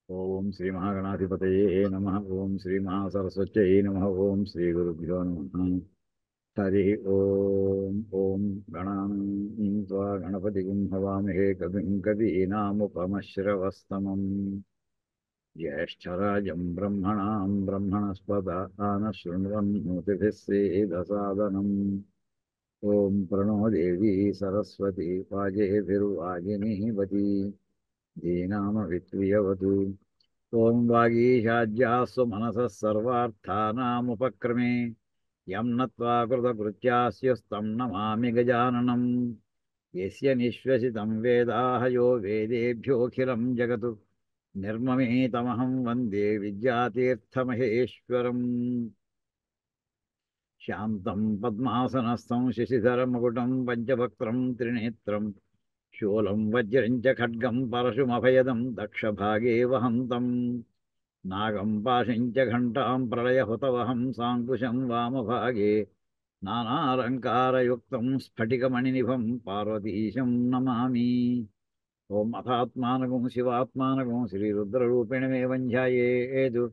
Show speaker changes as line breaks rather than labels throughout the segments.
ఓం శ్రీ మహాగణాధిపతయే నమ. ఓం శ్రీ మహాసరస్వత్యై నమ. ఓం శ్రీ గురుభ్యో నమ. హరి ఓం. ఓం గణానాం త్వా గణపతిం హవామహే కవిం కవీనాముపమశ్రవస్తమం. జ్యేష్ఠరాజం బ్రహ్మణాం బ్రహ్మణస్పద ఆనశృణ్వన్నోతిభిः సేదసాదనం. ఓం ప్రణో దేవీ సరస్వతి వాజేభిర్వాజినీవతి ధీనామవిత్రియవతు. ఓం వాగీషాజ్యాస్సు మనసः సర్వార్థానాముపక్రమే యం నత్వా కృతకృత్యాస్యుస్తం నమామి గజాననం. యస్య నిశ్వసితం వేదాః యో వేదేభ్యోऽఖిలం జగత్ నిర్మమేతమహం వందే విద్యాతీర్థమహేశ్వరం. శాంతం పద్మాసనస్థం శశిధరమకుటం పంచవక్త్రం త్రినేత్రం శూలం వజ్రం చ ఖడ్గం పరశుమభయదం దక్షభాగే వహంతం నాగం పాశం చ ఘంటాం ప్రళయహుతవహం సాంకుశం వామభాగే నానాలంకారయుక్తం స్ఫటికమణినిభం పార్వతీశం నమామి. ఓం అథాత్మానకం శివాత్మానకం శ్రీరుద్రరూపిణమేవం ధ్యాయేతు.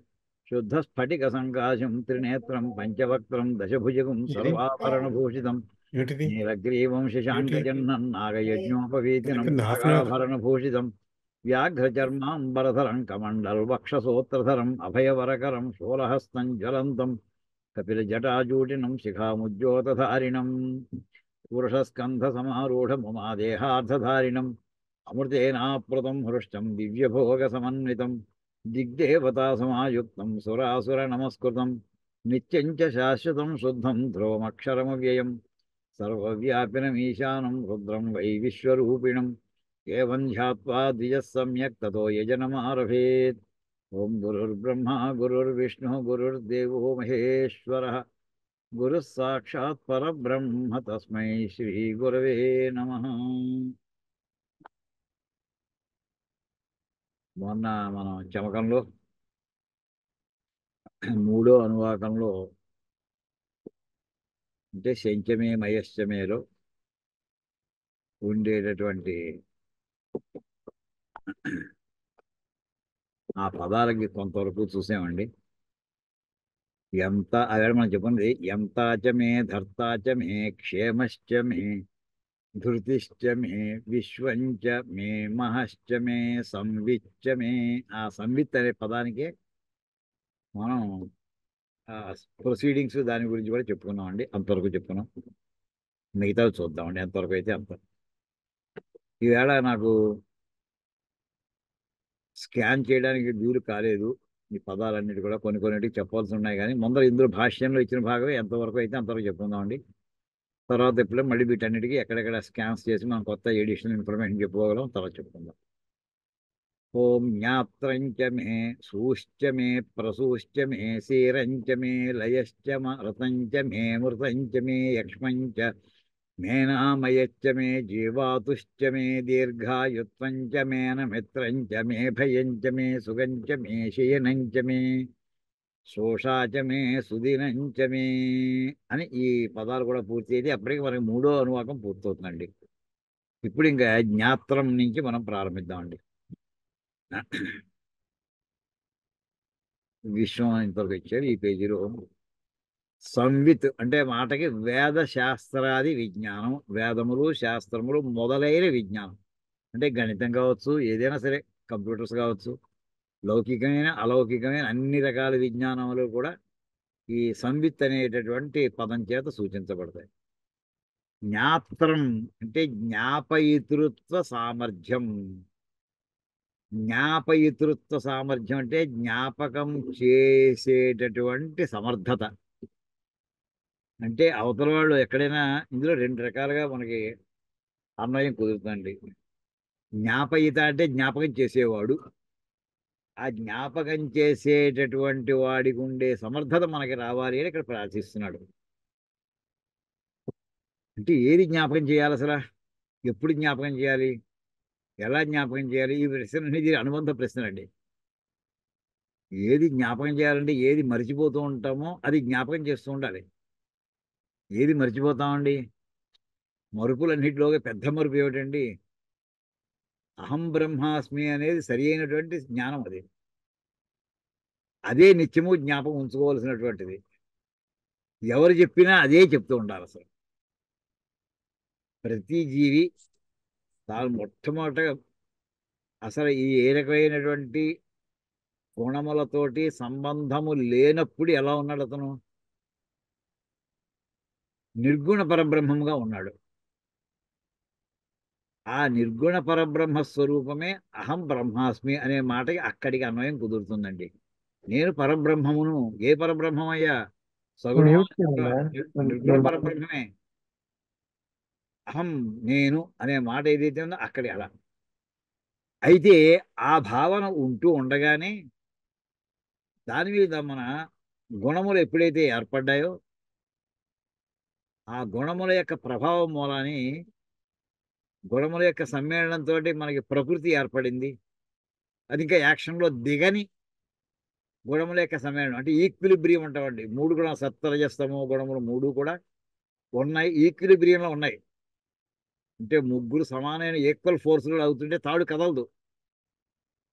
శుద్ధస్ఫటికసంకాశం త్రినేత్రం పంచవక్త్రం దశభుజగం
ఏంటి
సర్వాభరణభూషితం
ఏంటిది
నీలగ్రీవం శశాంకచన్నం నాగయజ్ఞోపవీతినం
అయిపోయింది హాఫ్ అన్ అవర్.
నాగాభరణభూషితం వ్యాఘ్రచర్మాంబరధరం కమండల్వక్షసోత్రధరం అభయవరకరం శూలహస్తం జ్వలంతం కపిలజటాజూటినం శిఖాముజ్యోతధారిణం పురుషస్కంధసమారూఢముమాదేహార్థధారిణం అమృతేనాప్లుతం హృష్టం దివ్యభోగసమన్వితం దిగ్దేవతాసమాయుక్తం సురాసురనమస్కృతం నిత్యం చ శాశ్వతం శుద్ధం ధ్రువమక్షరమవ్యయం సర్వవ్యాపినమీశానం రుద్రం వై విశ్వరూపిణం ఏవం ధ్యాత్వా ద్విజः సమ్యక్ తతో యజనమారభేత్. ఓం గురుర్బ్రహ్మ గురుర్విష్ణు గురుర్దేవో మహేశ్వరः గురుः సాక్షాత్ పరబ్రహ్మ తస్మై శ్రీ గురవే నమః. మొన్న మనం చమకంలో మూడో అనువాకంలో అంటే శంచమే మయశ్చమేలో ఉండేటటువంటి ఆ పదాలకి కొంతవరకు చూసామండి. ఎంత అదే మనం చెప్పింది ఎంతాచ మే ధర్తాచ మే క్షేమశ్చ మే ధృతిశ్చ మే విశ్వంచ మే మహశ్చ మే సంవిచ్చ మే. ఆ సంవిత్ అనే పదానికి మనం ప్రొసీడింగ్స్ దాని గురించి కూడా చెప్పుకున్నామండి. అంతవరకు చెప్పుకున్నాం. మిగతావి చూద్దామండి ఎంతవరకు అయితే అంత. ఈవేళ నాకు స్కాన్ చేయడానికి వీలు కాలేదు. ఈ పదాలన్నిటి కూడా కొన్ని కొన్నిటికి చెప్పాల్సి ఉన్నాయి, కానీ ముందర ఇందులో భాష్యంలో ఇచ్చిన భాగమే ఎంతవరకు అయితే అంతవరకు చెప్పుకుందామండి. తర్వాత ఎప్పుడో మళ్ళీ వీటన్నిటికీ ఎక్కడెక్కడ స్కాన్స్ చేసి మనం కొత్త ఎడిషనల్ ఇన్ఫర్మేషన్ చెప్పుకోగలం, తర్వాత చెప్పుకుందాం. ఓం జ్ఞాత్రంచ మే సూశ్చ మే ప్రసూశ్చ మే శీరంచ మే లయశ్చ రతంచ మే మృతంచ మే యక్ష్మంచ మేనామయచ్చ మే జీవాతుశ్చ మే దీర్ఘాయుత్వంచ మేనమిత్రంచ మే భయంచ మే సుగంచ మే శయనంచ మే శోషాచ మే సుదినంచ మే అని ఈ పదాలు కూడా పూర్తి అయితే అప్పటికి మనకి మూడో అనువాకం పూర్తవుతుందండి. ఇప్పుడు ఇంకా జ్ఞాత్రం నుంచి మనం ప్రారంభిద్దామండి. విశ్వం ఇంతవరకు ఇచ్చారు ఈ పేజీలో. సంవిత్ అంటే మాటకి వేద శాస్త్రాది విజ్ఞానం, వేదములు శాస్త్రములు మొదలైన విజ్ఞానం అంటే గణితం కావచ్చు, ఏదైనా సరే, కంప్యూటర్స్ కావచ్చు, లౌకికమైన అలౌకికమైన అన్ని రకాల విజ్ఞానములు కూడా ఈ సంవిత్ అనేటటువంటి పదం చేత సూచించబడతాయి. జ్ఞాత్రం అంటే జ్ఞాపయితృత్వ సామర్థ్యం. జ్ఞాపయితృత్వ సామర్థ్యం అంటే జ్ఞాపకం చేసేటటువంటి సమర్థత. అంటే అవతల వాళ్ళు ఎక్కడైనా ఇందులో రెండు రకాలుగా మనకి అన్వయం కుదురుతుందండి. జ్ఞాపయిత అంటే జ్ఞాపకం చేసేవాడు. ఆ జ్ఞాపకం చేసేటటువంటి వాడికి ఉండే సమర్థత మనకి రావాలి అని ఇక్కడ ప్రార్థిస్తున్నాడు. అంటే ఏది జ్ఞాపకం చేయాలి అసలు, ఎప్పుడు జ్ఞాపకం చేయాలి, ఎలా జ్ఞాపకం చేయాలి, ఈ ప్రశ్న అనేది అనుబంధ ప్రశ్న అండి. ఏది జ్ఞాపకం చేయాలంటే ఏది మర్చిపోతూ ఉంటామో అది జ్ఞాపకం చేస్తూ ఉండాలి. ఏది మర్చిపోతామండి? మరుపులన్నింటిలోగా పెద్ద మరుపు ఏమిటండి? అహం బ్రహ్మాస్మి అనేది సరి అయినటువంటి జ్ఞానం. అది అదే నిత్యము జ్ఞాపకం ఉంచుకోవాల్సినటువంటిది. ఎవరు చెప్పినా అదే చెప్తూ ఉండాలి అసలు. ప్రతి జీవి తాను మొట్టమొదటగా అసలు ఈ ఏ రకమైనటువంటి గుణములతోటి సంబంధము లేనప్పుడు ఎలా ఉన్నాడు అతను? నిర్గుణ పరబ్రహ్మముగా ఉన్నాడు. ఆ నిర్గుణ పరబ్రహ్మ స్వరూపమే అహం బ్రహ్మాస్మి అనే మాటకి అక్కడికి అన్వయం కుదురుతుందండి. నేను పరబ్రహ్మమును. ఏ పరబ్రహ్మమయ్యా? సగుణం
మ్యూట్ చేయండి.
నిర్గుణ పరబ్రహ్మమే. అహం నేను అనే మాట ఏదైతే ఉందో అక్కడి అలా. అయితే ఆ భావన ఉంటూ ఉండగానే దాని మీద మన గుణములు ఎప్పుడైతే ఏర్పడ్డాయో ఆ గుణముల యొక్క ప్రభావం మూలాని గుణముల యొక్క సమ్మేళనంతో మనకి ప్రకృతి ఏర్పడింది. అది ఇంకా యాక్షన్లో దిగని గుణముల యొక్క సమ్మేళనం అంటే ఈక్విలిబ్రియం ఉంటామండి. మూడు కూడా సత్వరజస్తమో గుణములు మూడు కూడా ఉన్నాయి, ఈక్విలిబ్రియంలో ఉన్నాయి. అంటే ముగ్గురు సమానమైన ఈక్వల్ ఫోర్స్లు అవుతుంటే తాడు కదలదు.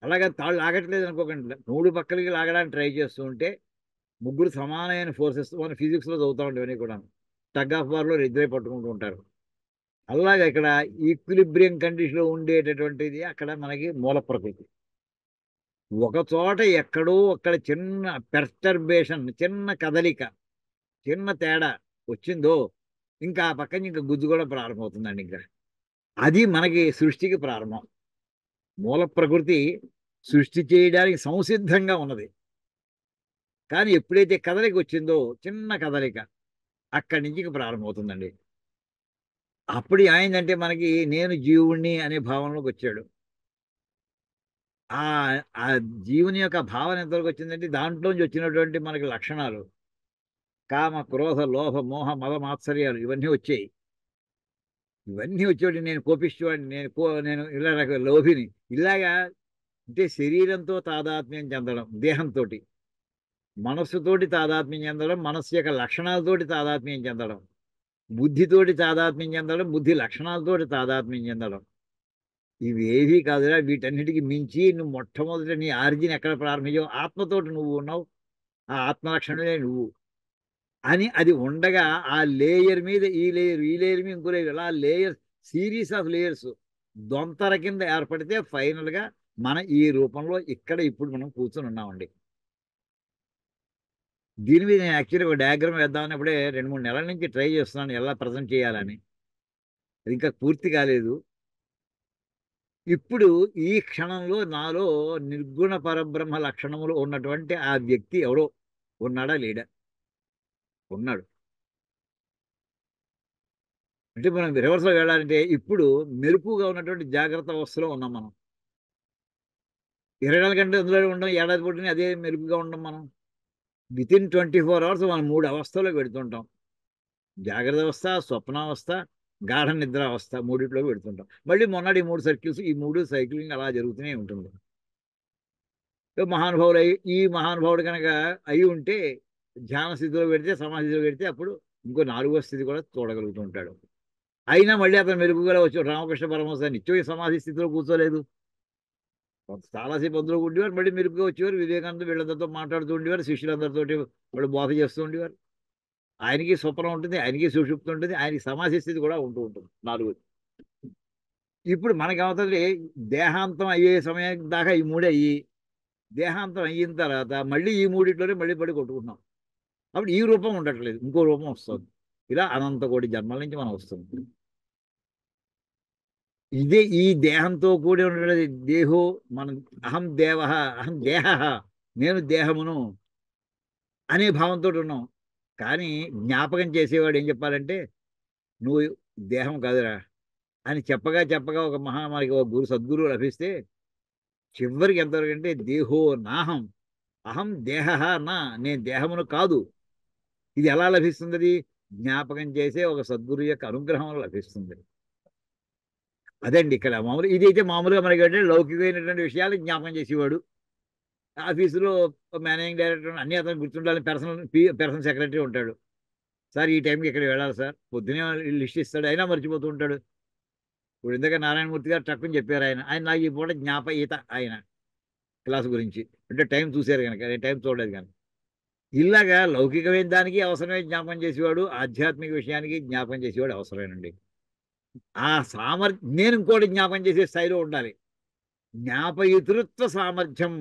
అలాగే తాడు లాగట్లేదు అనుకోకండి, మూడు పక్కలకి లాగడానికి ట్రై చేస్తూ ఉంటే ముగ్గురు సమానమైన ఫోర్సెస్ మన ఫిజిక్స్లో చదువుతూ ఉంటాయి ఇవన్నీ కూడా. టగ్ ఆఫ్ వార్లో ఇద్దరే పట్టుకుంటూ ఉంటారు. అలాగే ఇక్కడ ఈక్విలిబ్రియం కండిషన్లో ఉండేటటువంటిది అక్కడ మనకి మూల ప్రకృతి. ఒక చోట ఎక్కడో అక్కడ చిన్న పెర్టర్బేషన్, చిన్న కదలిక, చిన్న తేడా వచ్చిందో ఇంకా ఆ పక్కన ఇంకా గుజ్జు కూడా ప్రారంభమవుతుందండి. ఇంకా అది మనకి సృష్టికి ప్రారంభం. మూల ప్రకృతి సృష్టి చేయడానికి సంసిద్ధంగా ఉన్నది. కానీ ఎప్పుడైతే కదలిక వచ్చిందో చిన్న కదలిక అక్కడి నుంచి ఇంక ప్రారంభమవుతుందండి. అప్పుడు ఏమైందంటే మనకి నేను జీవుణ్ణి అనే భావనలోకి వచ్చాడు. ఆ ఆ జీవుని యొక్క భావన ఎంతవరకు వచ్చిందంటే దాంట్లోంచి వచ్చినటువంటి మనకి లక్షణాలు కామ, క్రోధ, లోభ, మోహ, మద, మాత్సర్యాలు ఇవన్నీ వచ్చాయి. ఇవన్నీ వచ్చేటి నేను కోపిష్టివాడిని, నేను ఇలా లోభిని, ఇలాగా. అంటే శరీరంతో తాదాత్మ్యం చెందడం, దేహంతో మనస్సుతోటి తాదాత్మ్యం చెందడం, మనస్సు యొక్క లక్షణాలతోటి తాదాత్మ్యం చెందడం, బుద్ధితోటి తాదాత్మ్యం చెందడం, బుద్ధి లక్షణాలతోటి తాదాత్మ్యం చెందడం. ఇవేవీ కాదురా, వీటన్నిటికీ మించి నువ్వు మొట్టమొదటి నీ ఆర్జిన్ ఎక్కడ ప్రారంభించావు? ఆత్మతోటి నువ్వు ఉన్నావు. ఆ ఆత్మలక్షణమే నువ్వు అని అది ఉండగా ఆ లేయర్ మీద ఈ లేయర్, ఈ లేయర్ మీద ఇంకో లేయర్, అలా లేయర్, సిరీస్ ఆఫ్ లేయర్స్ దొంతర కింద ఏర్పడితే ఫైనల్ గా మన ఈ రూపంలో ఇక్కడ ఇప్పుడు మనం కూర్చొని ఉన్నామండి. దీని మీద నేను యాక్చువల్లీ ఒక డయాగ్రామ్ వేద్దామన్నప్పుడే 2-3 నెలల నుంచి ట్రై చేస్తున్నాను ఎలా ప్రజెంట్ చేయాలని. అది ఇంకా పూర్తి కాలేదు. ఇప్పుడు ఈ క్షణంలో నాలో నిర్గుణ పరబ్రహ్మ లక్షణములు ఉన్నటువంటి ఆ వ్యక్తి ఎవరో ఉన్నాడా లేడా? ఉన్నాడు. అంటే మనం రివర్స్లో వెళ్ళాలంటే ఇప్పుడు మెరుపుగా ఉన్నటువంటి జాగ్రత్త అవస్థలో ఉన్నాం మనం. 24 గంటలు అందులో ఉండడం, ఏడాది పొట్టిని అదే మెరుపుగా ఉండడం మనం. వితిన్ 24 అవర్స్ మనం 3 అవస్థలోకి పెడుతుంటాం. జాగ్రత్త అవస్థ, స్వప్నావస్థ, గాఢ నిద్ర అవస్థ, మూడిట్లోకి పెడుతుంటాం. మళ్ళీ మొన్నటి 3 సర్కిల్స్, ఈ 3 సైక్లింగ్ అలా జరుగుతూనే ఉంటుంది. మహానుభావులు ఈ మహానుభావుడు కనుక అయి ఉంటే ధ్యాన స్థితిలో పెడితే, సమాధిలో పెడితే అప్పుడు ఇంకో 4వ స్థితి కూడా చూడగలుగుతుంటాడు. అయినా మళ్ళీ అతను మెరుగుగా వచ్చి రామకృష్ణ పరమహంస నిత్యం ఈ సమాధి స్థితిలో కూర్చోలేదు. చాలాసేపు అందులో ఉండేవారు, మళ్ళీ మెరుగుగా వచ్చేవారు. వివేకానంద వీళ్ళందరితో మాట్లాడుతూ ఉండేవారు, శిష్యులందరితోటి వాళ్ళు బోధ చేస్తూ ఉండేవారు. ఆయనకి స్వప్నం ఉంటుంది, ఆయనకి సుషుప్తి ఉంటుంది, ఆయనకి సమాధి స్థితి కూడా ఉంటూ ఉంటుంది. 4. ఇప్పుడు మనకి అవుతుంది దేహాంతం అయ్యే సమయం దాకా ఈ మూడే అయ్యి దేహాంతం అయిన తర్వాత మళ్ళీ ఈ మూడిట్లోనే మళ్ళీ పడి కొట్టుకుంటున్నాం. అప్పుడు ఈ రూపం ఉండట్లేదు, ఇంకో రూపం వస్తుంది. ఇలా అనంత కోటి జన్మల నుంచి మనం వస్తుంది. ఇదే ఈ దేహంతో కూడి ఉన్నటువంటి దేహో మనం అహం దేవ, అహం దేహ, నేను దేహమును అనే భావంతో ఉన్నాం. కానీ జ్ఞాపకం చేసేవాడు ఏం చెప్పాలంటే నువ్వు దేహం కాదురా అని చెప్పగా చెప్పగా ఒక మనకి ఒక సద్గురువు లభిస్తే చివరికి ఎంతవరకు అంటే దేహో నాహం, అహం దేహ, నా నేను దేహమును కాదు. ఇది ఎలా లభిస్తుంది? అది జ్ఞాపకం చేసే ఒక సద్గురు యొక్క అనుగ్రహం లభిస్తుంది. అదండి ఇక్కడ మామూలు. ఇదైతే మామూలుగా మనకి అంటే లౌకికమైనటువంటి విషయాలు జ్ఞాపకం చేసేవాడు. ఆఫీసులో మేనేజింగ్ డైరెక్టర్ అన్ని అతను గుర్తుండాలి. పర్సనల్ సెక్రటరీ ఉంటాడు. సార్ ఈ టైంకి ఇక్కడ వెళ్ళాలి సార్, పొద్దునే లిస్ట్ ఇస్తాడు, అయినా మర్చిపోతూ ఉంటాడు. ఇప్పుడు ఇందాక నారాయణమూర్తి గారు టక్కుని చెప్పారు. ఆయన ఆయన నాకు ఈ పూట జ్ఞాపకత ఆయన. క్లాస్ గురించి. అంటే టైం చూశారు కనుక, నేను టైం చూడలేదు కనుక. ఇలాగా లౌకికమైన దానికి అవసరమే జ్ఞాపకం చేసేవాడు, ఆధ్యాత్మిక విషయానికి జ్ఞాపకం చేసేవాడు అవసరమేనండి. ఆ నేను ఇంకోటి జ్ఞాపకం చేసే స్థాయిలో ఉండాలి. జ్ఞాపయితృత్వ సామర్థ్యం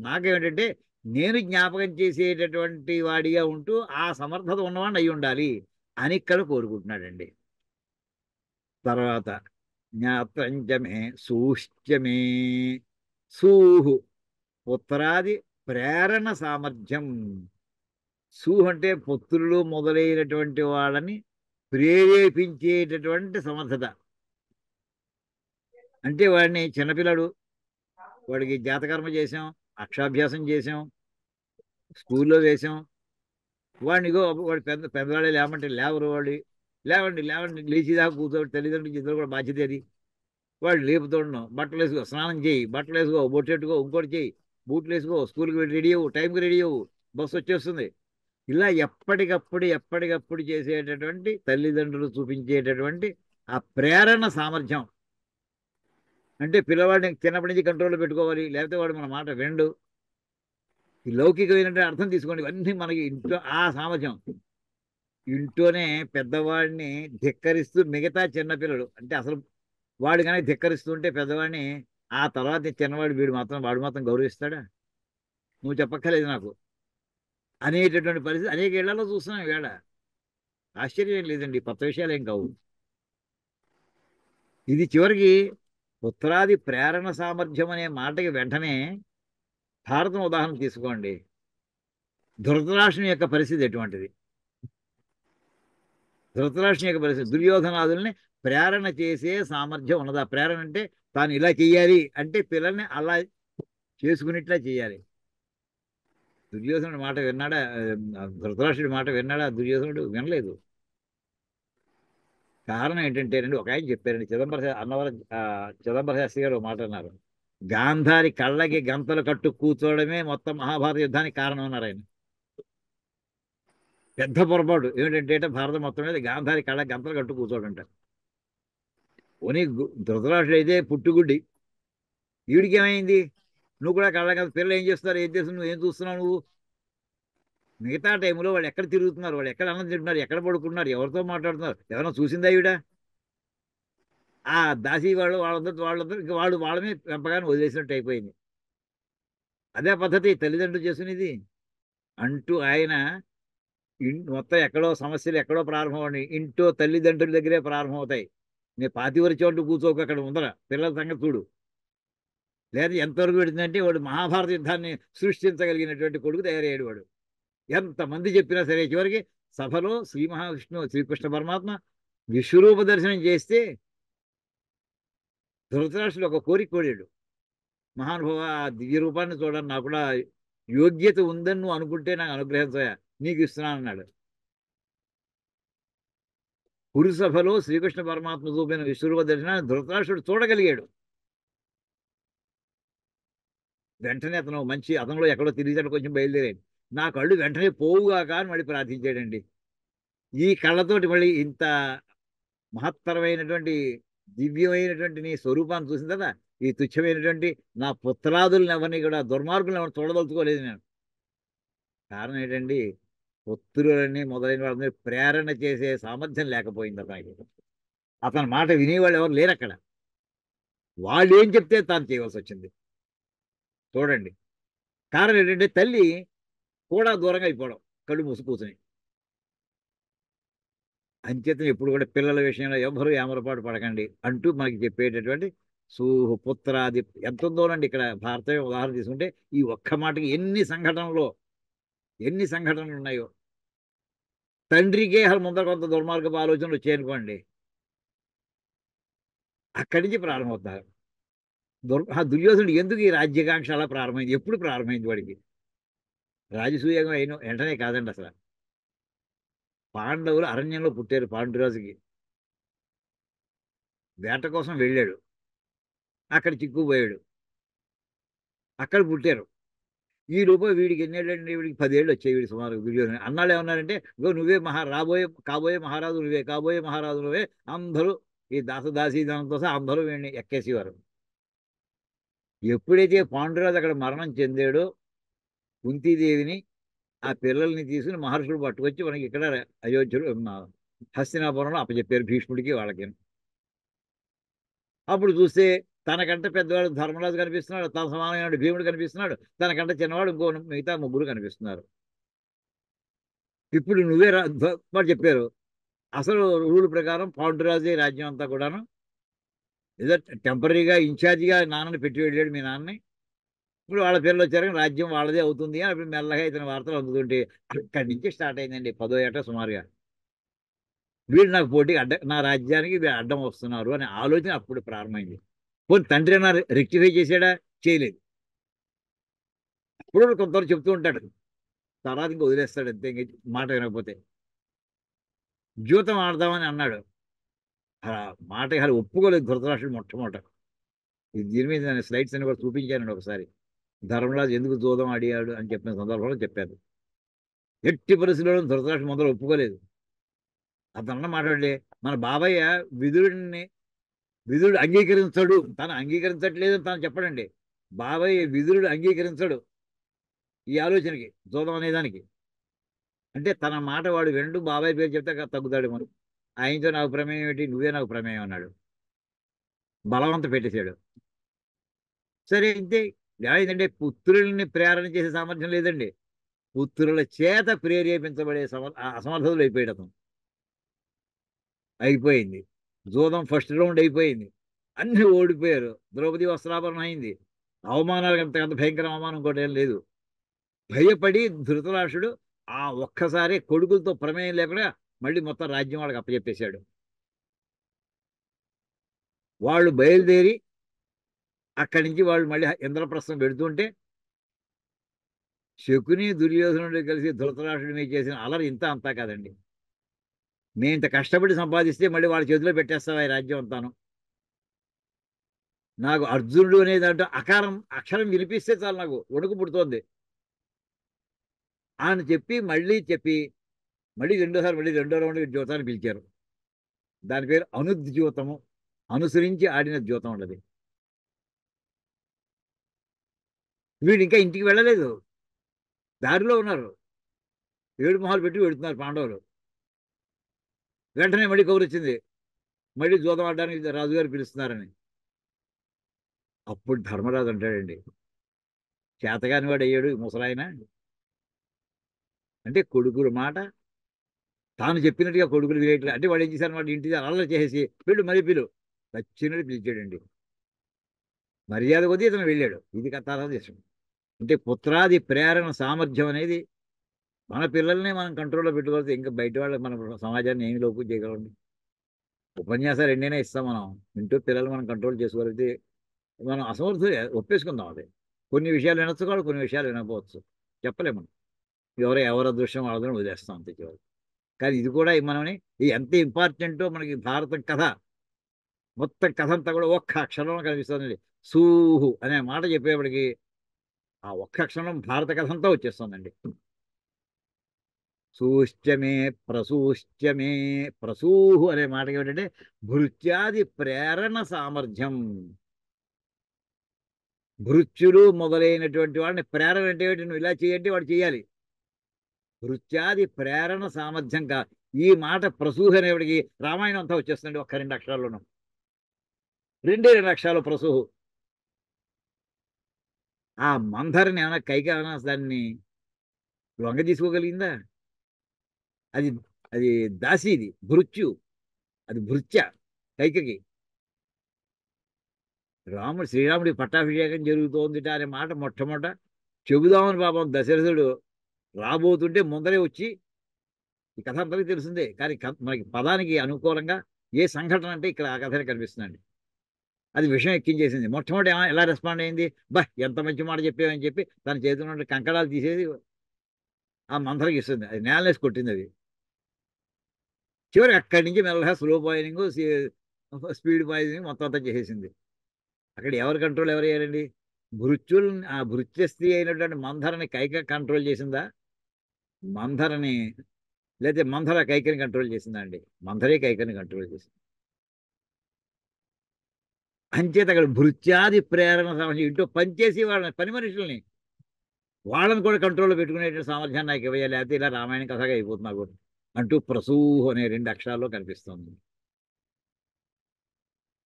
నాకేమిటంటే, నేను జ్ఞాపకం చేసేటటువంటి వాడిగా ఉంటూ ఆ సమర్థత ఉన్నవాడిని అయి ఉండాలి అని ఇక్కడ కోరుకుంటున్నాడండి. తర్వాత జ్ఞాత్రంచమే సూశ్చమే, సూహు పుత్రాది ప్రేరణ సామర్థ్యం. సూహు అంటే పుత్రులు మొదలైనటువంటి వాళ్ళని ప్రేరేపించేటటువంటి సమర్థత. అంటే వాడిని చిన్నపిల్లడు, వాడికి జాతకర్మ చేసాం, అక్షాభ్యాసం చేసాం, స్కూల్లో వేసాం. వాడినిగో వాడు పెద్దవాడే లేమంటే లేవరు వాడు. లేవండి లేవండి లేచిదాకా కూర్చోబెట్టి తల్లిదండ్రులకి ఇద్దరు కూడా బాధ్యత అది. వాడు లేపుతుండడం, బట్టలు వేసుకో, స్నానం చేయి, బట్టలు వేసుకో, బొట్టెట్టుకో, ఇంకోటి చేయి, బూట్లు వేసుకో, స్కూల్కి వెళ్ళి రెడీ అవ్వు, టైంకి రెడీ అవ్వు, బస్సు వచ్చేస్తుంది. ఇలా ఎప్పటికప్పుడు చేసేటటువంటి తల్లిదండ్రులు చూపించేటటువంటి ఆ ప్రేరణ సామర్థ్యం. అంటే పిల్లవాడిని చిన్నప్పటి నుంచి కంట్రోల్లో పెట్టుకోవాలి, లేకపోతే వాడు మన మాట వినడు. ఈ లౌకికమైనటువంటి అర్థం తీసుకోండి, ఇవన్నీ మనకి ఇంట్లో ఆ సామర్థ్యం. ఇంట్లోనే పెద్దవాడిని ధిక్కరిస్తూ మిగతా చిన్నపిల్లలు అంటే అసలు వాడు కనుక ధిక్కరిస్తుంటే పెద్దవాడిని, ఆ తర్వాత చిన్నవాడు వాడు మాత్రం గౌరవిస్తాడా? నువ్వు చెప్పక్కర్లేదు నాకు అనేటటువంటి పరిస్థితి అనేక ఇళ్లలో చూస్తున్నాం ఈవేళ. ఆశ్చర్యం ఏం లేదండి, కొత్త విషయాలు ఏం కావు. ఇది చివరికి పుత్రాది ప్రేరణ సామర్థ్యం అనే మాటకి వెంటనే భారతం ఉదాహరణ తీసుకోండి. ధృతరాష్ట్రుని యొక్క పరిస్థితి ఎటువంటిది? ధృతరాష్ట్రుని యొక్క పరిస్థితి, దుర్యోధనాదుల్ని ప్రేరణ చేసే సామర్థ్యం ఉన్నదా? ప్రేరణ అంటే తాను ఇలా చెయ్యాలి అంటే పిల్లల్ని అలా చేసుకునేట్లా చేయాలి. దుర్యోధనుడి మాట విన్నాడా? ధృతరాష్ట్రుడి మాట విన్నాడా దుర్యోధనుడు? వినలేదు. కారణం ఏంటంటేనండి, ఒక ఆయన చెప్పారండి, చిదంబర శాస్త్రి గారు ఒక మాట అన్నారు. గాంధారి కళ్ళకి గంతలు కట్టు కూర్చోవడమే మొత్తం మహాభారత యుద్ధానికి కారణం అన్నారు ఆయన. పెద్ద పొరపాటు ఏమిటంటే భారతం మొత్తం మీద గాంధారి కళ్ళకి గంతలు కట్టు కూర్చోడంట. పోనీ ధృతరాష్ట్రుడు అయితే పుట్టుగుడ్డి, వీడికి ఏమైంది? నువ్వు కూడా కళ్ళ గంత, పిల్లలు ఏం చేస్తున్నారు, ఏం చేస్తున్నావు, నువ్వు ఏం చూస్తున్నావు నువ్వు? మిగతా టైంలో వాళ్ళు ఎక్కడ తిరుగుతున్నారు, వాళ్ళు ఎక్కడ అన్నం తింటున్నారు, ఎక్కడ పడుకున్నారు, ఎవరితో మాట్లాడుతున్నారు, ఎవరైనా చూసిందా ఈవిడ? ఆ దాసి వాళ్ళందరూ ఇంకా వాళ్ళ మీద పెంపకాన్ని వదిలేసినట్టు అయిపోయింది. అదే పద్ధతి తల్లిదండ్రులు చేసుకునేది. అంటూ ఆయన మొత్తం ఎక్కడో సమస్యలు ఎక్కడో ప్రారంభమని ఇంట్లో తల్లిదండ్రుల దగ్గరే ప్రారంభమవుతాయి. నేను పాతివరి చోటు కూర్చోక అక్కడ ఉందరా పిల్లల సంగతి చూడు. లేదా ఎంతవరకు పెడుతుందంటే వాడు మహాభారత యుద్ధాన్ని సృష్టించగలిగినటువంటి కొడుకు తయారయ్యాడు వాడు. ఎంతమంది చెప్పినా సరే చివరికి సభలో శ్రీ మహావిష్ణువు శ్రీకృష్ణ పరమాత్మ విశ్వరూప దర్శనం చేస్తే ధృతరాష్ట్రుడు ఒక కోరిక కోడాడు. మహానుభావ, ఆ దివ్య రూపాన్ని చూడడానికి నాకు కూడా యోగ్యత ఉందని నువ్వు అనుకుంటే నాకు అనుగ్రహించయా, నీకు ఇస్తున్నాను అన్నాడు. కురుసభలో శ్రీకృష్ణ పరమాత్మ చూపిన విశ్వరూప దర్శనాన్ని ధృతరాష్ట్రుడు చూడగలిగాడు. వెంటనే అతనిలో ఎక్కడో తిరిగితే కొంచెం బయలుదేరాడు. నా కళ్ళు వెంటనే పోవుగాక అని మళ్ళీ ప్రార్థించాడండి. ఈ కళ్ళతోటి మళ్ళీ ఇంత మహత్తరమైనటువంటి దివ్యమైనటువంటి నీ స్వరూపాన్ని చూసిన కదా, ఈ తుచ్చమైనటువంటి నా పుత్రాదులను ఎవరిని కూడా, దుర్మార్గులను ఎవరిని చూడదలుచుకోలేదు నేను. కారణం ఏంటండి, పుత్రులని మొదలైన వాళ్ళని ప్రేరణ చేసే సామర్థ్యం లేకపోయింది అతనికి. అతని మాట వినేవాళ్ళు ఎవరు లేరు అక్కడ. వాళ్ళు ఏం చెప్తే తాను చేయవలసి వచ్చింది. చూడండి, కారణం ఏంటంటే తల్లి కూడా దూరంగా అయిపోవడం, కళ్ళు మూసి కూర్చుని. అంచేతను ఎప్పుడు కూడా పిల్లల విషయంలో ఎవ్వరూ ఏమరపాటు పడకండి అంటూ మనకి చెప్పేటటువంటి సూహు పుత్రాది ఎంత ఉందోనండి. ఇక్కడ భారతీయ ఉదాహరణ తీసుకుంటే ఈ ఒక్క మాటకి ఎన్ని సంఘటనలు ఉన్నాయో. తండ్రికే అసలు ముందర కొంత దుర్మార్గపు ఆలోచనలు వచ్చాయనుకోండి, అక్కడి నుంచి ప్రారంభమవుతారు. దుర్యోధనుడు ఎందుకు ఈ రాజ్యకాంక్ష అలా ప్రారంభమైంది? ఎప్పుడు ప్రారంభమైంది వాడికి? రాజసూయంగా అయిన వెంటనే కాదండి అసలు. పాండవులు అరణ్యంలో పుట్టారు. పాండురాజుకి వేట కోసం వెళ్ళాడు, అక్కడ చిక్కుపోయాడు, అక్కడ పుట్టారు. ఈ రూపం వీడికి ఎన్నేళ్ళండి? వీడికి 10 ఏళ్ళు వచ్చాయి. వీడి సుమారు దుర్యోధన అన్నాళ్ళు ఏమన్నారంటే, ఇగో నువ్వే కాబోయే మహారాజు నువ్వే, కాబోయే మహారాజు నువ్వే. అందరూ ఈ దాసదాసీధనంతో సహా అందరూ వీడిని ఎక్కేసేవారు. ఎప్పుడైతే పాండురాజు అక్కడ మరణం చెందాడో కుంతీదేవిని ఆ పిల్లల్ని తీసుకుని మహర్షులు పట్టుకొచ్చి మనకి ఇక్కడ అయోధ్యలో హస్తినాపురంలో అప్పచెప్పారు భీష్ముడికి వాళ్ళకి. అప్పుడు చూస్తే తనకంటే పెద్దవాడు ధర్మరాజు కనిపిస్తున్నాడు, తన సమానమైన భీముడు కనిపిస్తున్నాడు, తనకంటే చిన్నవాడు ఇంకో మిగతా ముగ్గురు కనిపిస్తున్నారు. ఇప్పుడు నువ్వే వాడు చెప్పారు అసలు రూల్ ప్రకారం పాండురాజే రాజ్యం అంతా కూడాను. ఏదో టెంపరీగా ఇన్ఛార్జిగా నాన్నని పెట్టి వెళ్ళాడు మీ నాన్నని. ఇప్పుడు వాళ్ళ పిల్లలు వచ్చారు రాజ్యం వాళ్ళదే అవుతుంది అని అప్పుడు మెల్లగా ఇతని వార్తలు అందుతుంటే అక్కడి నుంచి స్టార్ట్ అయిందండి 10వ ఏట సుమారుగా. వీళ్ళు నాకు పోటీ నా రాజ్యానికి వీళ్ళు అడ్డం వస్తున్నారు అనే ఆలోచన అప్పుడు ప్రారంభమైంది. పోనీ తండ్రి అన్న రెక్టిఫై చేశాడా? చేయలేదు. అప్పుడు కొంతవరకు చెప్తూ ఉంటాడు, తర్వాత ఇంకా వదిలేస్తాడు అంతే, ఇంక మాట వినకపోతే. జూతం ఆడదామని అన్నాడు, ఆ మాట కానీ ఒప్పుకోలేదు ధృతరాష్ట్రుడు మొట్టమొదట. దీని మీద నేను స్లైడ్స్ అని కూడా చూపించానండి ఒకసారి. ధర్మరాజు ఎందుకు జూదం ఆడియాడు అని చెప్పిన సందర్భంలో చెప్పారు. ఎట్టి పరిస్థితుల్లో ధృతరాష్ట్రుడు మొదలు ఒప్పుకోలేదు. అతను మాట్లాడే మన బాబయ్య విదురుడు అంగీకరించడు, తను అంగీకరించట్లేదు తను చెప్పడండి. బాబయ్య విదురుడు అంగీకరించడు ఈ ఆలోచనకి, జూదం అనేదానికి. అంటే తన మాట వాడు వినడు, బాబాయ్ పేరు చెప్తే తగ్గుతాడు. మనం ఆయనతో నాకు ప్రమేయం ఏంటి, నువ్వే నాకు ప్రమేయం అన్నాడు, బలవంత పెట్టేశాడు. సరే ఇంతే. ఏమైందంటే పుత్రుల్ని ప్రేరణ చేసే సామర్థ్యం లేదండి, పుత్రుల చేత ప్రేరేపించబడే అసమర్థతలు అయిపోయాడు అతను. అయిపోయింది జూదం ఫస్ట్ రౌండ్ అయిపోయింది, అన్ని ఓడిపోయారు. ద్రౌపది వస్త్రాభరణం అయింది. అవమానాలు అంత భయంకర అవమానం కూడా ఏం లేదు. భయపడి ధృతరాష్ట్రుడు ఆ ఒక్కసారి కొడుకులతో ప్రమేయం లేకుండా మళ్ళీ మొత్తం రాజ్యం వాళ్ళకి అప్పచెప్పేశాడు. వాళ్ళు బయలుదేరి అక్కడి నుంచి వాళ్ళు మళ్ళీ ఇంద్రప్రస్థం పెడుతుంటే శకుని దుర్యోధనుడు కలిసి ధృతరాష్ట్రుడి మీద చేసిన అలరి ఇంత అంతా కాదండి. మేము ఇంత కష్టపడి సంపాదిస్తే మళ్ళీ వాళ్ళ చేతిలో పెట్టేస్తావా ఈ రాజ్యం అంతాను. నాకు అర్జునుడు అనేది అంటే అక్షరం వినిపిస్తే చాలు నాకు వణుకు పుడుతోంది అని చెప్పి మళ్ళీ రెండో రౌండ్ జ్యోతాన్ని పిలిచారు. దాని పేరు అనుద్యూతము, అనుసరించి ఆడిన జ్యోతం ఉండదు. వీడు ఇంకా ఇంటికి వెళ్ళలేదు, దారిలో ఉన్నారు. 7 మొహాలు పెట్టి వెళుతున్నారు పాండవులు. వెంటనే మళ్ళీ కబురు వచ్చింది, మళ్ళీ జూదం ఆడడానికి రాజుగారు పిలుస్తున్నారని. అప్పుడు ధర్మరాజు అంటాడండి, చేతగాని వాడు అయ్యాడు ముసలాయన. అంటే కొడుకుల మాట తాను చెప్పినట్టుగా కొడుకులు వినేట్లు. అంటే వాడు ఏం చేశారు, వాడు ఇంటి అల్లరి చేసేసి వీళ్ళు మరీ వచ్చినట్టు పిలిచాడండి. మర్యాద కొద్దీ ఇతను వెళ్ళాడు. ఇది కథా దేశం అంటే పుత్రాది ప్రేరణ సామర్థ్యం అనేది. మన పిల్లల్ని మనం కంట్రోల్లో పెట్టుకోవాలి, ఇంకా బయట వాళ్ళకి మన సమాజాన్ని ఏమి లోపు చేయగలండి. ఉపన్యాసాలు ఎన్నైనా ఇస్తాం మనం, ఇంటూ పిల్లలు మనం కంట్రోల్ చేసుకోగలిగితే మనం అసమర్థులు ఒప్పేసుకుందాం. అది కొన్ని విషయాలు వినొచ్చు కూడా, కొన్ని విషయాలు వినకపోవచ్చు, చెప్పలేము మనం. ఎవరి అదృష్టం వాళ్ళని వదిలేస్తాం అంతే చివరి. కానీ ఇది కూడా మనని ఎంత ఇంపార్టెంటో మనకి భారతం కథ మొత్తం కథ అంతా కూడా ఒక్క అక్షరంలో కనిపిస్తుందండి. సూహు అనే మాట చెప్పేప్పటికి ఆ ఒక్క అక్షరం భారత కథ అంతా వచ్చేస్తుందండి. సూశ్చమే ప్రసూశ్చమే, ప్రసూహు అనే మాటకి ఏమిటంటే భృత్యాది ప్రేరణ సామర్థ్యం. భృత్యులు మొదలైనటువంటి వాడిని ప్రేరణ అంటే ఏమిటి, నువ్వు ఇలా చేయంటే వాడు చేయాలి. భృత్యాది ప్రేరణ సామర్థ్యం ఈ మాట ప్రసూహు అనేవాడికి రామాయణం అంతా వచ్చేస్తుంది ఒక్క 2 అక్షరాల్లోనూ. 2 అక్షరాలు ప్రసూహు. ఆ మందరిని ఏమైనా ఏమైనా దాన్ని లొంగ తీసుకోగలిగిందా? అది అది దాసీది భృత్యు, అది భృత్య కైకకి. శ్రీరాముడి పట్టాభిషేకం జరుగుతోంది అనే మాట మొట్టమొదట చెబుదామని పాపం దశరథుడు రాబోతుంటే ముందరే వచ్చి, ఈ కథ అందరికీ తెలిసిందే కానీ మనకి పదానికి అనుకూలంగా ఏ సంఘటన అంటే ఇక్కడ ఆ కథనే కనిపిస్తుందండి. అది విషయం ఎక్కించేసింది. మొట్టమొదటి ఎలా రెస్పాండ్ అయింది, ఎంత మంచి మాట చెప్పామని చెప్పి తన చేతిలో ఉండే కంకణాలు తీసేసి ఆ మంత్రకి ఇస్తుంది. అది నేలనేసి కొట్టింది. అది చివరికి అక్కడి నుంచి మెల్లగా స్లో పాయిజనింగ్, స్పీడ్ పాయిజనింగ్ మొత్తం అంతా చేసేసింది. అక్కడ ఎవరు కంట్రోల్ ఎవరు అయ్యారండి? ఆ భృత్య స్త్రీ అయినటువంటి మంధరని కైక కంట్రోల్ చేసిందా, మంధరని లేకపోతే మంధర కైకని కంట్రోల్ చేసిందా అండి? మంధరే కైకని కంట్రోల్ చేసింది. అంచేత అక్కడ భృత్యాది ప్రేరణ సమస్య ఇంట్లో పనిచేసి వాళ్ళని పని మనుషుల్ని వాళ్ళని కూడా కంట్రోల్లో పెట్టుకునేటువంటి సామర్థ్యాన్ని నాకు ఇవ్వాలి, లేకపోతే ఇలా రామాయణ కథగా అయిపోతుంది నాకు అంటూ ప్రసూహ్ అనే 2 అక్షరాల్లో కనిపిస్తుంది.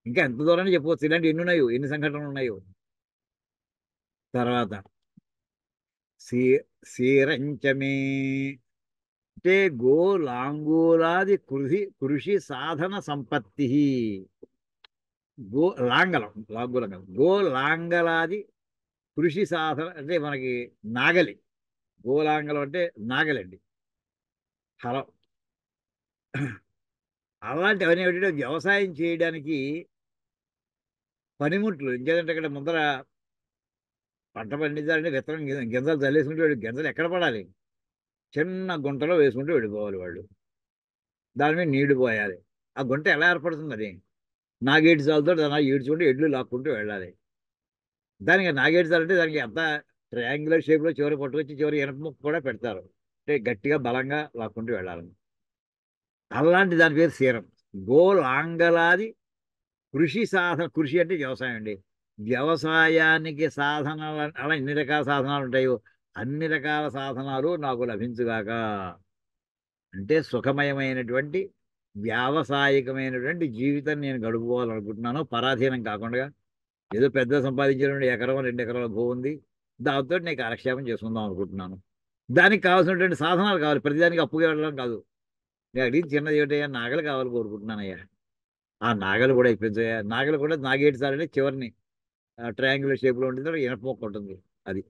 ఇంకా ఎంత దూరాన్ని చెప్పవచ్చు, ఇలాంటి ఎన్ని ఉన్నాయో, ఎన్ని సంఘటనలు ఉన్నాయో. తర్వాత సీ సీరంచమే అంటే గో లాంగూలాది కృషి సాధన సంపత్తి. గో లాంగలం లాంగులం కాదు, గో లాంగలాది కృషి సాధన అంటే మనకి నాగలి. గోలాంగలం అంటే నాగలండి, హలం. అలాంటివన్నీ ఏమిటంటే వ్యవసాయం చేయడానికి పనిముట్లు. ఇంకేదంటే అక్కడ ముందర పంట పండించాలంటే విత్తనం గింజలు చల్లేసుకుంటూ గింజలు ఎక్కడ పడాలి, చిన్న గుంటలో వేసుకుంటూ వెళ్ళిపోవాలి వాళ్ళు. దాని మీద నీళ్లు పోయాలి. ఆ గుంట ఎలా ఏర్పడుతుంది, అది నాగేటి చాలుతో దాన్ని ఈడ్చుకుంటూ ఎడ్లు లాక్కుంటూ వెళ్ళాలి. దానికి నాగేటి చాలు అంటే దానికి అంత ట్రయాంగులర్ షేప్లో చివరి పట్టుకొచ్చి చివరి ఎనప ముక్క కూడా పెడతారు, అంటే గట్టిగా బలంగా లాక్కుంటూ వెళ్ళాలి. అలాంటి దాని పేరు సీరం. గోలాంగలాది కృషి సాధన, కృషి అంటే వ్యవసాయం అండి. వ్యవసాయానికి సాధనాలు అలా ఎన్ని రకాల సాధనాలు ఉంటాయో అన్ని రకాల సాధనాలు నాకు లభించుగాక. అంటే సుఖమయమైనటువంటి వ్యావసాయికమైనటువంటి జీవితం నేను గడుపుకోవాలనుకుంటున్నాను, పరాధీనం కాకుండా. ఏదో పెద్ద సంపాదించినటువంటి ఎకరం 2 ఎకరాల భూ ఉంది, దాంతో నేను కాలక్షేపం చేసుకుందాం అనుకుంటున్నాను. దానికి కావాల్సినటువంటి సాధనాలు కావాలి, ప్రతిదానికి అప్పుగా వెళ్ళడం కాదు. నేను అడిగి చిన్నది ఏమిటయ్యా, నాగలు కావాలి కోరుకుంటున్నానయ్యా. ఆ నాగలు కూడా ఇప్పించయ్యా. నాగలు కూడా నాగేటి సార్ అంటే చివరిని ట్రయాంగులర్ షేప్లో ఉంటుంది, ఇనప మొక్క ఉంటుంది. అది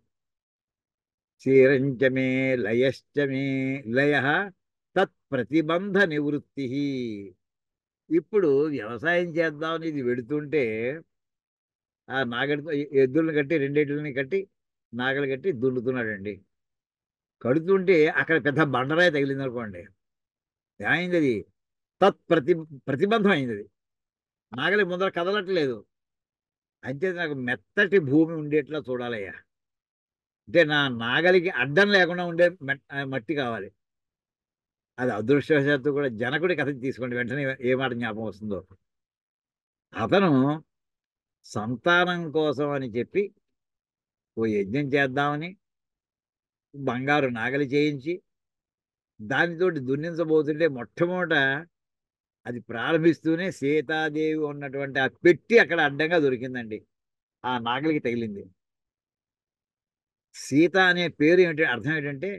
క్షీరంచమే లయశ్చమే లయ తత్ప్రతిబంధ నివృత్తి. ఇప్పుడు వ్యవసాయం చేద్దామని ఇది వెడుతుంటే ఆ నాగలితో ఎద్దులను కట్టి, 2 ఎడ్లని కట్టి నాగలి కట్టి దున్నుతున్నాడండి. కడుతుంటే అక్కడ పెద్ద బండరాయి తగిలింది అనుకోండి, ఏమైంది అది, తత్ప్రతి ప్రతిబంధం అయింది. అది నాగలి ముందర కదలట్లేదు. అంతే, నాకు మెత్తటి భూమి ఉండేట్లా చూడాలయ్యా. అంటే నా నాగలికి అడ్డం లేకుండా ఉండే మట్టి కావాలి. అది అదృష్టవశాత్తు కూడా జనకుడి కథ తీసుకోండి, వెంటనే ఏ మాట జ్ఞాపకం వస్తుందో. అతను సంతానం కోసం అని చెప్పి ఓ యజ్ఞం చేద్దామని బంగారు నాగలి చేయించి దానితోటి దున్నించబోతుంటే మొట్టమొదట అది ప్రారంభిస్తూనే సీతాదేవి ఉన్నటువంటి ఆ పెట్టి అక్కడ అడ్డంగా దొరికిందండి, ఆ నాగలికి తగిలింది. సీత అనే పేరు ఏమిటి, అర్థం ఏంటంటే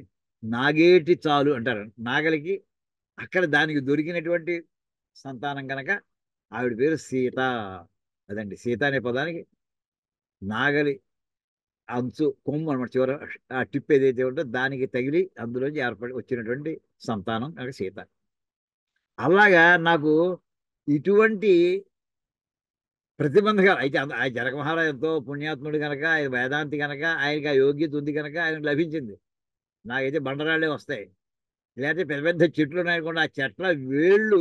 నాగేటి చాలు అంటారు నాగలికి. అక్కడ దానికి దొరికినటువంటి సంతానం కనుక ఆవిడ పేరు సీత. అదండి సీత అనే పదానికి నాగలి అంచు కొమ్ము అనమాట, చివర ఆ టిప్ ఏదైతే ఉంటుందో దానికి తగిలి అందులోంచి ఏర్పడి వచ్చినటువంటి సంతానం కనుక సీత. అలాగా నాకు ఇటువంటి ప్రతిబంధకాలు అయితే ఆయన జనక మహారాజు ఎంతో పుణ్యాత్ముడు కనుక, ఆయన వేదాంతి కనుక, ఆయనకి ఆ యోగ్యత ఉంది కనుక ఆయనకు లభించింది. నాకైతే బండరాళ్ళే వస్తాయి. లేకపోతే పెద్ద పెద్ద చెట్లు ఉన్నాయనుకోండి, ఆ చెట్ల వేళ్ళు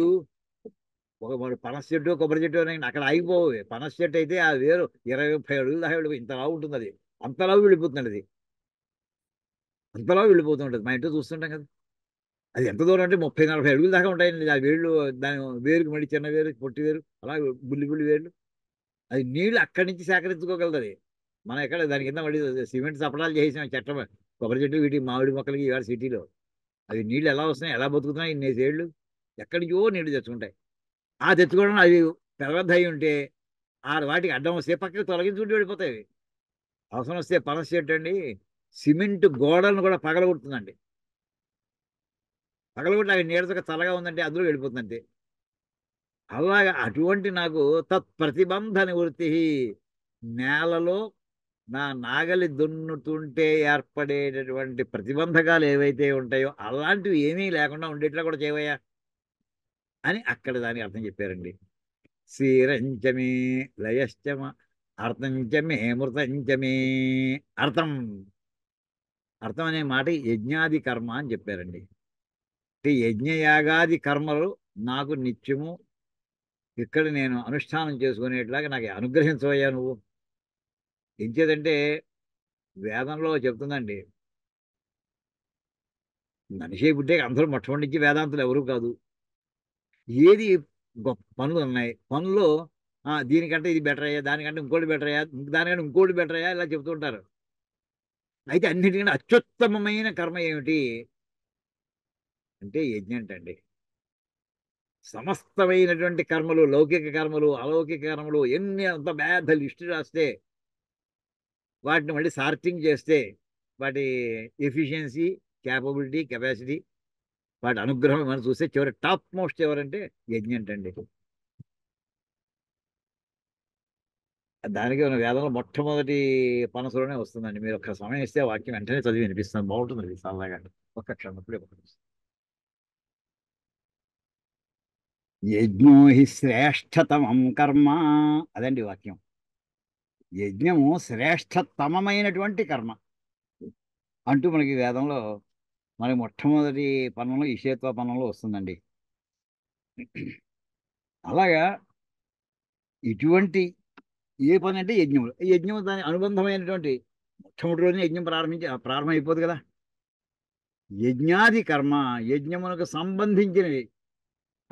ఒక మరి పనస చెట్టు కొబ్బరి చెట్టు అక్కడ ఆగిపోవు. పనస చెట్టు అయితే ఆ వేరు 20-30 అడుగుల దాకా వెళ్ళిపోయి ఇంతలా ఉంటుంది. అది అంతలా వెళ్ళిపోతుంది, అది అంతలా వెళ్ళిపోతుంటుంది. మా ఇంట్లో చూస్తుంటాం కదా, అది ఎంత దూరం అంటే 30-40 అడుగుల దాకా ఉంటాయండి ఆ వేళ్ళు. దాని వేరుకి మళ్ళీ చిన్న వేరు, పొట్టి వేరు, అలా బుల్లి బుల్లి వేళ్ళు. అది నీళ్లు అక్కడి నుంచి సేకరించుకోగలదు. అది మనం ఎక్కడ దాని కింద మళ్ళీ సిమెంట్ చపడాలు చేసాం చెట్ల కొబ్బరి చెట్టు వీటి మామిడి మొక్కలకి ఇవాళ సిటీలో అవి నీళ్ళు ఎలా వస్తున్నాయి, ఎలా బతుకుతున్నాయి, ఇన్నేసేళ్ళు ఎక్కడి నుంచో నీళ్లు తెచ్చుకుంటాయి. ఆ తెచ్చుకోవడం అవి పెద్ద అయి ఉంటే ఆ వాటికి అడ్డం వస్తే పక్కకి తొలగించుకుంటూ వెళ్ళిపోతాయి అవి. అవసరం వస్తే పనస చెట్టు అండి సిమెంట్ గోడలను కూడా పగలగొడుతుందండి. పగలగొట్టి అవి నీడతో చల్లగా ఉందంటే అందులో వెళ్ళిపోతుందంటే. అలాగా అటువంటి నాకు తత్ప్రతిబంధ నివృత్తి. నేలలో నా నాగలి దున్నుతుంటే ఏర్పడేటటువంటి ప్రతిబంధకాలు ఏవైతే ఉంటాయో అలాంటివి ఏమీ లేకుండా ఉండేట్లా కూడా చేయవయ్యా అని అక్కడ దానికి అర్థం చెప్పారండి. శ్రీరంచమే లయశ్చమ అర్థంచమే మృతంచమే. అర్థం, అర్థం అనే మాట యజ్ఞాది కర్మ అని చెప్పారండి. అంటే యజ్ఞయాగాది కర్మలు నాకు నిత్యము ఇక్కడ నేను అనుష్ఠానం చేసుకునేట్లాగా నాకు అనుగ్రహించవయ్యా నువ్వు. ఎంచేదంటే వేదంలో చెప్తుందండి, మనిషి పుట్టే అందరూ మొట్టమొదటి వేదాంతులు ఎవరు కాదు. ఏది గొప్ప పనులు ఉన్నాయి, పనుల్లో దీనికంటే ఇది బెటర్ అయ్యా, దానికంటే ఇంకోటి బెటర్ అయ్యా, దానికంటే ఇంకోటి బెటర్ అయ్యా, ఇలా చెప్తుంటారు. అయితే అన్నిటికంటే అత్యుత్తమమైన కర్మ ఏమిటి అంటే యజ్ఞం అండి. సమస్తమైనటువంటి కర్మలు, లౌకిక కర్మలు, అలౌకిక కర్మలు ఎన్ని అంత పెద్ద లిస్టు రాస్తే వాటిని మళ్ళీ సార్టింగ్ చేస్తే వాటి ఎఫిషియన్సీ, క్యాపబిలిటీ, కెపాసిటీ, వాటి అనుగ్రహం మనం చూస్తే చివరి టాప్ మోస్ట్ ఎవరంటే యజ్ఞం అండి. దానికి మన వేదంలో మొట్టమొదటి పనసలోనే వస్తుందండి. మీరు ఒక్క సమయం ఇస్తే ఆ వాక్యం వెంటనే చదివి వినిపిస్తాను. బాగుంటుంది అది సరదాగా. ఒక్క క్షణం ఇప్పుడే ఒక్క నిమిషం. యజ్ఞో హి శ్రేష్టతమం కర్మ. అదండి వాక్యం. యజ్ఞము శ్రేష్టతమమైనటువంటి కర్మ అంటూ మనకి వేదంలో మనకి మొట్టమొదటి పన్నంలో ఈశేత్వ పన్నంలో వస్తుందండి. అలాగా ఇటువంటి ఏ పని అంటే యజ్ఞములు. యజ్ఞం దాని అనుబంధమైనటువంటి మొట్టమొదటి రోజున యజ్ఞం ప్రారంభం అయిపోదు కదా. యజ్ఞాది కర్మ, యజ్ఞమునకు సంబంధించినవి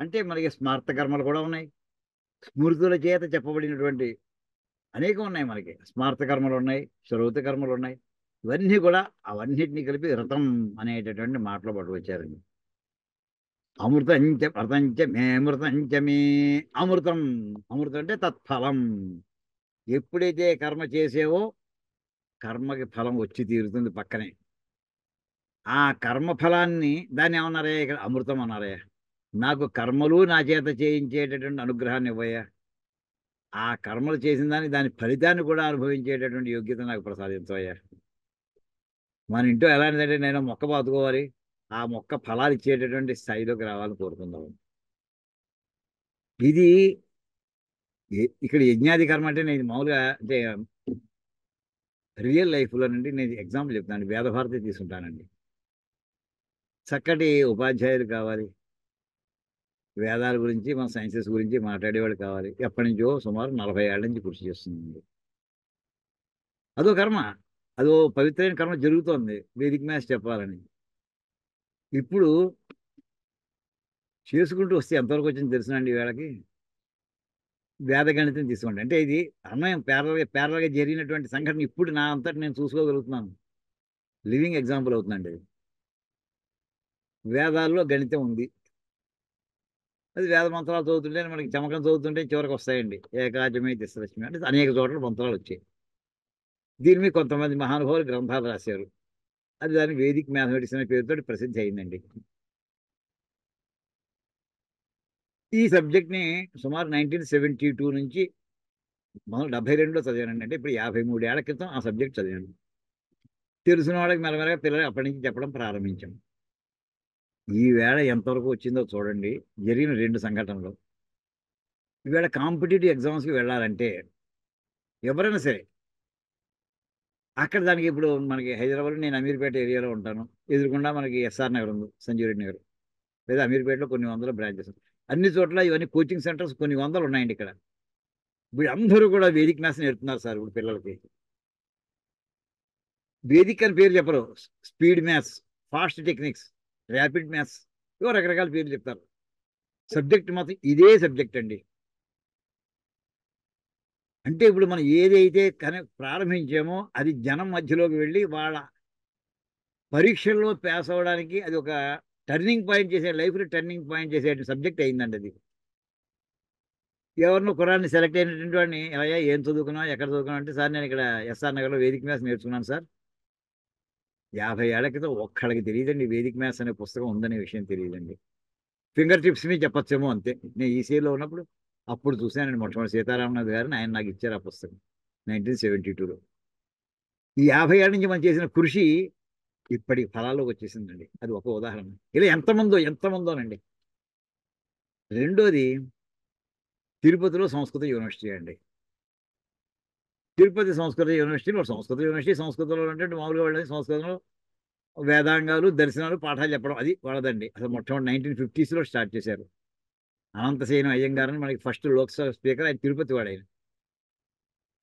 అంటే మనకి స్మార్త కర్మలు కూడా ఉన్నాయి. స్మృతుల చేత చెప్పబడినటువంటి అనేకం ఉన్నాయి. మనకి స్మార్త కర్మలు ఉన్నాయి, శ్రౌత కర్మలు ఉన్నాయి. ఇవన్నీ కూడా అవన్నిటిని కలిపి రథం అనేటటువంటి మాటలో పట్టుకొచ్చారండి. అమృతంచ వ్రతంచ మే అమృతంచ మే. అమృతం, అమృతం అంటే తత్ఫలం. ఎప్పుడైతే కర్మ చేసేవో కర్మకి ఫలం వచ్చి తీరుతుంది పక్కనే. ఆ కర్మ ఫలాన్ని దాన్ని ఏమన్నారే ఇక్కడ అమృతం అన్నారే. నాకు కర్మలు నా చేత చేయించేటటువంటి అనుగ్రహాన్ని ఇవ్వయ్యా. ఆ కర్మలు చేసిన దాని ఫలితాన్ని కూడా అనుభవించేటటువంటి యోగ్యత నాకు ప్రసాదించవయ్యా. మన ఇంట్లో ఎలాంటిదంటే నేను మొక్క పాతుకోవాలి, ఆ మొక్క ఫలాలు ఇచ్చేటటువంటి స్థాయిలోకి రావాలని కోరుకుందాం. ఇది ఇక్కడ యజ్ఞాది కర్మ అంటే నేను మామూలుగా అంటే రియల్ లైఫ్లో నుండి నేను ఎగ్జాంపుల్ చెప్తాను. వేదభారతి తీసుకుంటానండి. చక్కటి ఉపాధ్యాయులు కావాలి, వేదాల గురించి మన సైన్సెస్ గురించి మాట్లాడేవాళ్ళు కావాలి. ఎప్పటి నుంచో సుమారు 40 ఏళ్ల నుంచి కృషి చేస్తుంది. అదో కర్మ, అదో పవిత్రమైన కర్మ జరుగుతోంది వేదిక మ్యాథ్స్ చెప్పాలని. ఇప్పుడు చేసుకుంటూ వస్తే ఎంతవరకు వచ్చింది తెలుసునండి వేళకి. వేద గణితం తీసుకోండి. అంటే ఇది అన్వయం పేరల్గా జరిగినటువంటి సంఘటన ఇప్పుడు నా అంతటి నేను చూసుకోగలుగుతున్నాను. లివింగ్ ఎగ్జాంపుల్ అవుతుందండి ఇది. వేదాల్లో గణితం ఉంది. అది వేద మంత్రాలు చదువుతుంటే మనకి చమకం చదువుతుంటే చివరికి వస్తాయండి. ఏకాచమే తిస్రశ్మి అంటే అనేక చోట్ల మంత్రాలు వచ్చాయి. దీని మీద కొంతమంది మహానుభావులు గ్రంథాలు రాశారు. అది దాని వేదిక్ మ్యాథమెటిక్స్ అనే పేరుతో ప్రసిద్ధి అయిందండి. ఈ సబ్జెక్ట్ని సుమారు 1972 నుంచి మనం 72లో చదివానండి. అంటే ఇప్పుడు 53 ఏళ్ల క్రితం ఆ సబ్జెక్ట్ చదివాను. తెలిసిన వాళ్ళకి మెల్లమెల్లగా పిల్లలు అప్పటి నుంచి చెప్పడం ప్రారంభించాం. ఈ వేళ ఎంతవరకు వచ్చిందో చూడండి. జరిగిన 2 సంఘటనలు. ఈవేళ కాంపిటేటివ్ ఎగ్జామ్స్కి వెళ్ళాలంటే ఎవరైనా సరే అక్కడ దానికి ఇప్పుడు మనకి హైదరాబాద్లో నేను అమీర్పేట ఏరియాలో ఉంటాను. ఎదురుకుండా మనకి ఎస్ఆర్ నగర్ ఉంది, సంజీవ్ రెడ్డి నగర్, లేదా అమీర్పేటలో కొన్ని వందల బ్రాంచెస్. అన్ని చోట్ల ఇవన్నీ కోచింగ్ సెంటర్స్ కొన్ని వందలు ఉన్నాయండి ఇక్కడ. వీళ్ళందరూ కూడా వేదిక మ్యాథ్స్ నేర్పుతున్నారు సార్ ఇప్పుడు పిల్లలకి. వేదిక్ అని పేరు చెప్పరు. Speed maths, fast techniques, rapid maths, ఇవో రకరకాల పేర్లు చెప్తారు. సబ్జెక్ట్ మాత్రం ఇదే సబ్జెక్ట్ అండి. అంటే ఇప్పుడు మనం ఏదైతే ప్రారంభించామో అది జనం మధ్యలోకి వెళ్ళి వాళ్ళ పరీక్షల్లో పాస్ అవ్వడానికి అది ఒక టర్నింగ్ పాయింట్ చేసే, లైఫ్లో టర్నింగ్ పాయింట్ చేసే సబ్జెక్ట్ అయిందండి అది. ఎవరినో కురాన్ని సెలెక్ట్ అయినటువంటి వాడిని అయ్యా ఏం చదువుకున్నావు, ఎక్కడ చదువుకున్నావు అంటే సార్ నేను ఇక్కడ ఎస్ఆర్ నగర్లో వేదిక మ్యాథ్స్ నేర్చుకున్నాను సార్. 50 ఏళ్ల క్రితం ఒక్కడికి తెలియదండి వేదిక మ్యాథ్స్ అనే పుస్తకం ఉందనే విషయం తెలియదండి. ఫింగర్ టిప్స్ మీద చెప్పొచ్చేమో అంతే. నేను ఈసీలో ఉన్నప్పుడు అప్పుడు చూశానండి మొట్టమొదటి సీతారామనాథ్ గారిని, ఆయన నాకు ఇచ్చారు ఆ పుస్తకం 1972లో. ఈ 50 ఏళ్ళ నుంచి మనం చేసిన కృషి ఇప్పటి ఫలాల్లోకి వచ్చేసిందండి. అది ఒక ఉదాహరణ. ఇలా ఎంతమందోనండి. రెండోది తిరుపతిలో సంస్కృత యూనివర్సిటీ అండి. తిరుపతి సంస్కృత యూనివర్సిటీలో సంస్కృత యూనివర్సిటీ, సంస్కృతంలో అంటే మామూలుగా వాళ్ళని సంస్కృతంలో వేదాంగాలు, దర్శనాలు, పాఠాలు చెప్పడం అది వాళ్ళదండి. అసలు మొట్టమొదటి 1950sలో స్టార్ట్ చేశారు. అనంతసేన అయ్యంగారు అని మనకి ఫస్ట్ లోక్సభ స్పీకర్, ఆయన తిరుపతి వాడు. ఆయన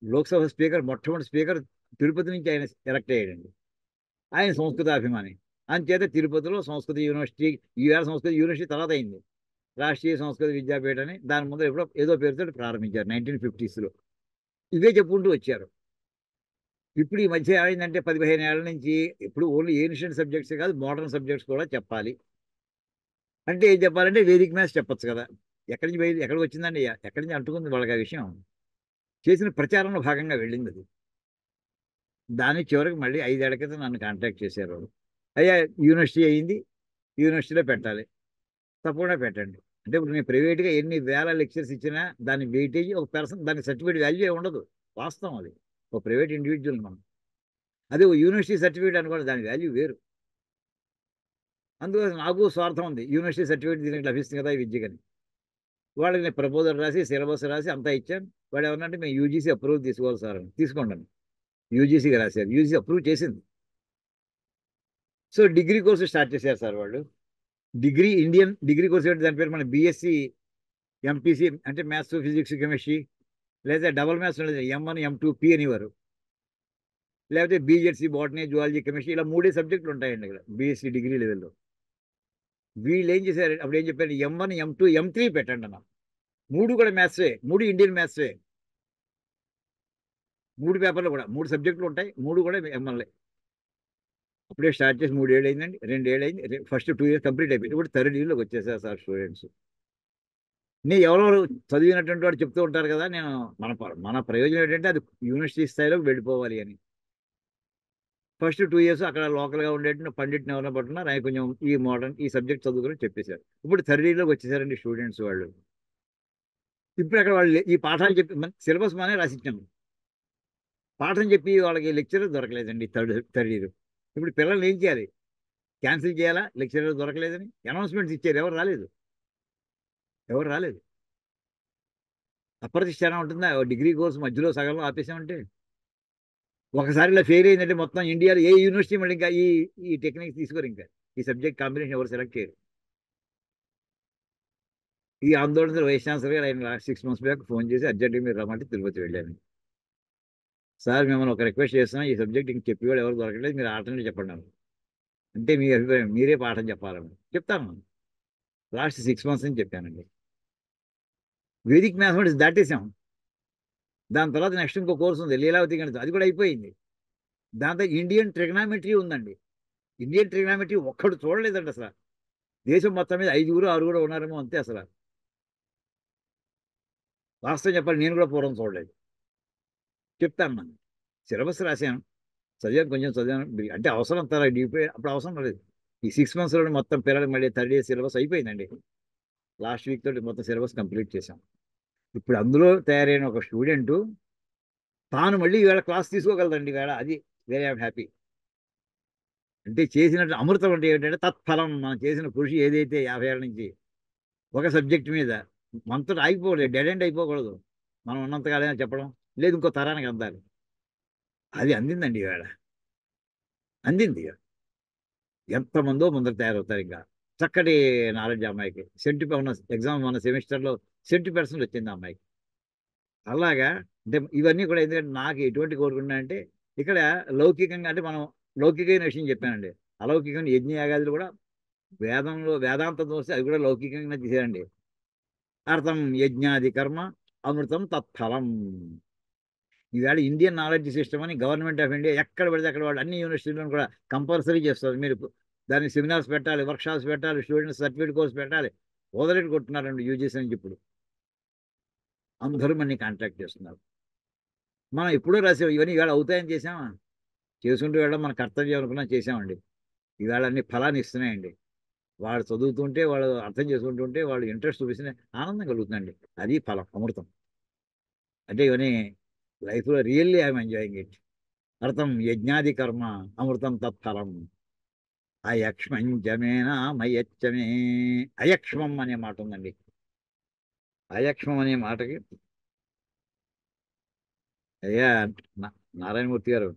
లోక్సభ స్పీకర్, మొట్టమొదటి స్పీకర్ తిరుపతి నుంచి ఆయన ఎలక్ట్ అయ్యాడండి. ఆయన సంస్కృతాభిమాని. అంచేత తిరుపతిలో సంస్కృత యూనివర్సిటీ, ఈవేళ సంస్కృత యూనివర్సిటీ తర్వాత అయింది. రాష్ట్రీయ సంస్కృత విద్యాపీఠ అని దాని ముందు ఎప్పుడో ఏదో పేరుతో ప్రారంభించారు 1950s. ఇవే చెప్పుకుంటూ వచ్చారు. ఇప్పుడు ఈ మధ్య ఏమైందంటే 15 ఏళ్ల నుంచి ఇప్పుడు ఓన్లీ ఏన్షియంట్ సబ్జెక్ట్స్ కాదు, మోడర్న్ సబ్జెక్ట్స్ కూడా చెప్పాలి అంటే ఏం చెప్పాలంటే వేదిక్ మ్యాథ్స్ చెప్పొచ్చు కదా. ఎక్కడికి వచ్చిందండి, ఎక్కడి నుంచి అంటుకుంది వాళ్ళకి ఆ విషయం. చేసిన ప్రచారంలో భాగంగా వెళ్ళింది అది. దాని చివరికి మళ్ళీ 5 ఏళ్ల క్రితం నన్ను కాంటాక్ట్ చేశారు వాళ్ళు. అయ్యా యూనివర్సిటీ అయ్యింది, యూనివర్సిటీలో పెట్టాలి, తప్పకుండా పెట్టండి. అంటే ఇప్పుడు నేను ప్రైవేట్గా ఎన్ని వేల లెక్చర్స్ ఇచ్చినా దాని వెయిటేజ్ ఒక పర్సన్, దానికి సర్టిఫికేట్ వాల్యూ ఉండదు. వాస్తవం అది. ఒక ప్రైవేట్ ఇండివిజువల్ మనం. అదే ఓ యూనివర్సిటీ సర్టిఫికేట్ అనుకోండి, దాని వాల్యూ వేరు. అందుకోసం నాకు స్వార్థం ఉంది, యూనివర్సిటీ సర్టిఫికేట్ దీనికి లభిస్తుంది కదా ఈ విద్యకని. వాళ్ళకి నేను ప్రపోజల్ రాసి సిలబస్ రాసి అంతా ఇచ్చాను. వాడు ఏమన్నంటే మేము యూజీసీ అప్రూవ్ తీసుకోవాలి సార్ అని. తీసుకోండి అని యూజీసీకి రాశారు, యూజీసీ అప్రూవ్ చేసింది. సో డిగ్రీ కోర్సు స్టార్ట్ చేశారు సార్ వాళ్ళు. ఇండియన్ డిగ్రీ కోర్స్ ఏంటి, దాని పేరు మన బీఎస్సీ ఎంపీసీ అంటే మ్యాథ్స్ ఫిజిక్స్ కెమిస్ట్రీ, లేదా డబల్ మ్యాథ్స్ ఉండేది M1 M2 P అనేవారు, లేకపోతే బీజెడ్సీ బాటనీ జువాలజీ కెమిస్ట్రీ, ఇలా 3 సబ్జెక్టులు ఉంటాయండి ఇక్కడ బీఎస్సీ డిగ్రీ లెవెల్లో. వీళ్ళు ఏం చేశారు, అప్పుడు ఏం చెప్పారు, M1 M2 M3 పెట్టండి అన్న. 3 కూడా మ్యాథ్సే, 3 ఇండియన్ మ్యాథ్సే. 3 పేపర్లు కూడా 3 సబ్జెక్టులు ఉంటాయి, 3 కూడా ఎంఎల్ఏ. అప్పుడే స్టార్ట్ చేసి 3 ఏళ్ళు అయిందండి, 2 ఏళ్ళు అయింది. ఫస్ట్ 2 years కంప్లీట్ అయిపోయింది. ఇప్పుడు థర్డ్ ఇయర్లోకి వచ్చేసారు సార్ స్టూడెంట్స్. నేను ఎవరెవరు చదివినటువంటి వాడు చెప్తూ ఉంటారు కదా, నేను మన ప్రయోజనం ఏంటంటే అది యూనివర్సిటీ స్థాయిలోకి వెళ్ళిపోవాలి అని. ఫస్ట్ 2 years అక్కడ లోకల్గా ఉండేటువంటి పండిట్ని ఎవరైనా పట్టున్నారు, ఆయన కొంచెం ఈ మోడర్న్ ఈ సబ్జెక్ట్ చదువుకుని చెప్పేశారు. ఇప్పుడు థర్డ్ ఇయర్లోకి వచ్చేసారండి స్టూడెంట్స్ వాళ్ళు. ఇప్పుడు అక్కడ వాళ్ళు ఈ పాఠాలు చెప్పి సిలబస్ మానే రాసిచ్చాము, పాఠం చెప్పి వాళ్ళకి లెక్చరర్ దొరకలేదండి థర్డ్ ఇయర్. ఇప్పుడు పిల్లల్ని ఏం చేయాలి, క్యాన్సిల్ చేయాలా, లెక్చరర్ దొరకలేదని అనౌన్స్మెంట్స్ ఇచ్చారు, ఎవరు రాలేదు. అప్రతిష్టానం ఉంటుందా, డిగ్రీ కోర్స్ మధ్యలో సగంలో ఆపేసామంటే. ఒకసారి ఇలా ఫెయిల్ అయిందంటే మొత్తం ఇండియాలో ఏ యూనివర్సిటీ మళ్ళీ ఇంకా ఈ ఈ టెక్నిక్స్ తీసుకోరు, ఇంకా ఈ సబ్జెక్ట్ కాంబినేషన్ ఎవరు సెలెక్ట్ చేయరు. ఈ ఆందోళన వైస్ ఛాన్సలర్ గారు ఆయన 6 months బ్యాక్ ఫోన్ చేసి అర్జెంట్గా మీరు రమ్మంటే తిరుపతి వెళ్ళాను. సార్ మిమ్మల్ని ఒక రిక్వెస్ట్ చేస్తున్నాం, ఈ సబ్జెక్ట్ ఇంక చెప్పేవాడు ఎవరు దొరకలేదు, మీరు ఆల్టర్నేట్ చెప్పండి అన్నారు. అంటే మీ అభిప్రాయం, మీరే పాఠం చెప్పాలని చెప్తాను. లాస్ట్ 6 months నుంచి చెప్పానండి. వేదిక్ మ్యాథమెటిక్స్ దాటేసాం. దాని తర్వాత నెక్స్ట్ ఇంకో కోర్సు ఉంది లీలావతి గణితం, అది కూడా అయిపోయింది. దాంతో ఇండియన్ ట్రిగ్నామెట్రీ ఉందండి. ఇండియన్ ట్రిగ్నామెట్రీ ఒక్కడు చూడలేదండి అసలు. దేశం మొత్తం మీద 5-6 ఉన్నారేమో అంతే అసలు. వాస్తవం చెప్పాలి, నేను కూడా పూర్వం చూడలేదు. చెప్తాను నన్ను సిలబస్ రాశాను, చదివాను, కొంచెం చదివాను. అంటే అవసరం అంత డీప్ అప్పుడు అవసరం లేదు. ఈ 6 months మొత్తం పిల్లలు మళ్ళీ థర్డ్ ఇయర్ సిలబస్ అయిపోయిందండి. లాస్ట్ వీక్ తోటి మొత్తం సిలబస్ కంప్లీట్ చేశాం. ఇప్పుడు అందులో తయారైన ఒక స్టూడెంట్ తాను మళ్ళీ ఈవేళ క్లాస్ తీసుకోగలదండి ఈవేళ, అది వెరీ హ్యాపీ. అంటే చేసినట్టు అమృతం అంటే ఏంటంటే తత్ఫలం, మనం చేసిన కృషి ఏదైతే 50 ఏళ్ళ నుంచి ఒక సబ్జెక్ట్ మీద మనతో ఆగిపోకూడదు, డెడ్ ఎండ్ అయిపోకూడదు. మనం ఉన్నంతకాలైనా చెప్పడం లేదు, ఇంకో తరానికి అందాలి. అది అందిందండి ఈవేళ, అందింది. ఎంతమందో ముందర తయారవుతారు. ఇంకా చక్కటి నాలెడ్జ్ అమ్మాయికి. ఎగ్జామ్ మన సెమిస్టర్లో 70% వచ్చింది ఆ అమ్మాయికి. అలాగా అంటే ఇవన్నీ కూడా ఎందుకంటే నాకు ఎటువంటి కోరుకున్నా అంటే ఇక్కడ లౌకికంగా అంటే మనం లౌకికమైన విషయం చెప్పానండి. అలౌకికమైన యజ్ఞయాగాదులు కూడా వేదాంతం వస్తే అది కూడా లౌకికంగా తీసేయండి. అర్థం యజ్ఞాది కర్మ అమృతం తత్ఫలం. ఈవేళ ఇండియన్ నాలెడ్జ్ సిస్టమ్ అని గవర్నమెంట్ ఆఫ్ ఇండియా ఎక్కడ పడితే అక్కడ వాళ్ళు అన్ని యూనివర్సిటీలను కూడా కంపల్సరీ చేస్తారు. మీరు దానికి సెమినార్స్ పెట్టాలి, వర్క్షాప్స్ పెట్టాలి, స్టూడెంట్స్ సర్టిఫికేట్ కోర్స్ పెట్టాలి. వదలెట్టు కొట్టున్నారండి యూజీసీ నుంచి. ఇప్పుడు అందరూ మనని కాంటాక్ట్ చేస్తున్నారు. మనం ఎప్పుడో రాసాం, ఇవన్నీ ఈవేళ అవుతాయని చేసామా, చేసుకుంటూ వెళ్ళడం మన కర్తవ్యం అనుకున్నా చేసామండి. ఈవేళ అన్ని ఫలాన్ని ఇస్తున్నాయండి. వాళ్ళు చదువుతుంటే, వాళ్ళు అర్థం చేసుకుంటుంటే, వాళ్ళు ఇంట్రెస్ట్ చూపిస్తే ఆనందం కలుగుతుందండి. అది ఫలం, అమృతం. అంటే ఇవన్నీ లైఫ్లో రియల్లీ ఐఎమ్ ఎంజాయింగ్ ఇట్. అర్థం యజ్ఞాది కర్మ అమృతం తత్ఫలం అయక్ష్మంజమేనా మయచ్చమే. అయక్ష్మం అనే మాట ఉందండి. అయక్ష్మం అనే మాటకి అయ్యా నారాయణమూర్తి గారు,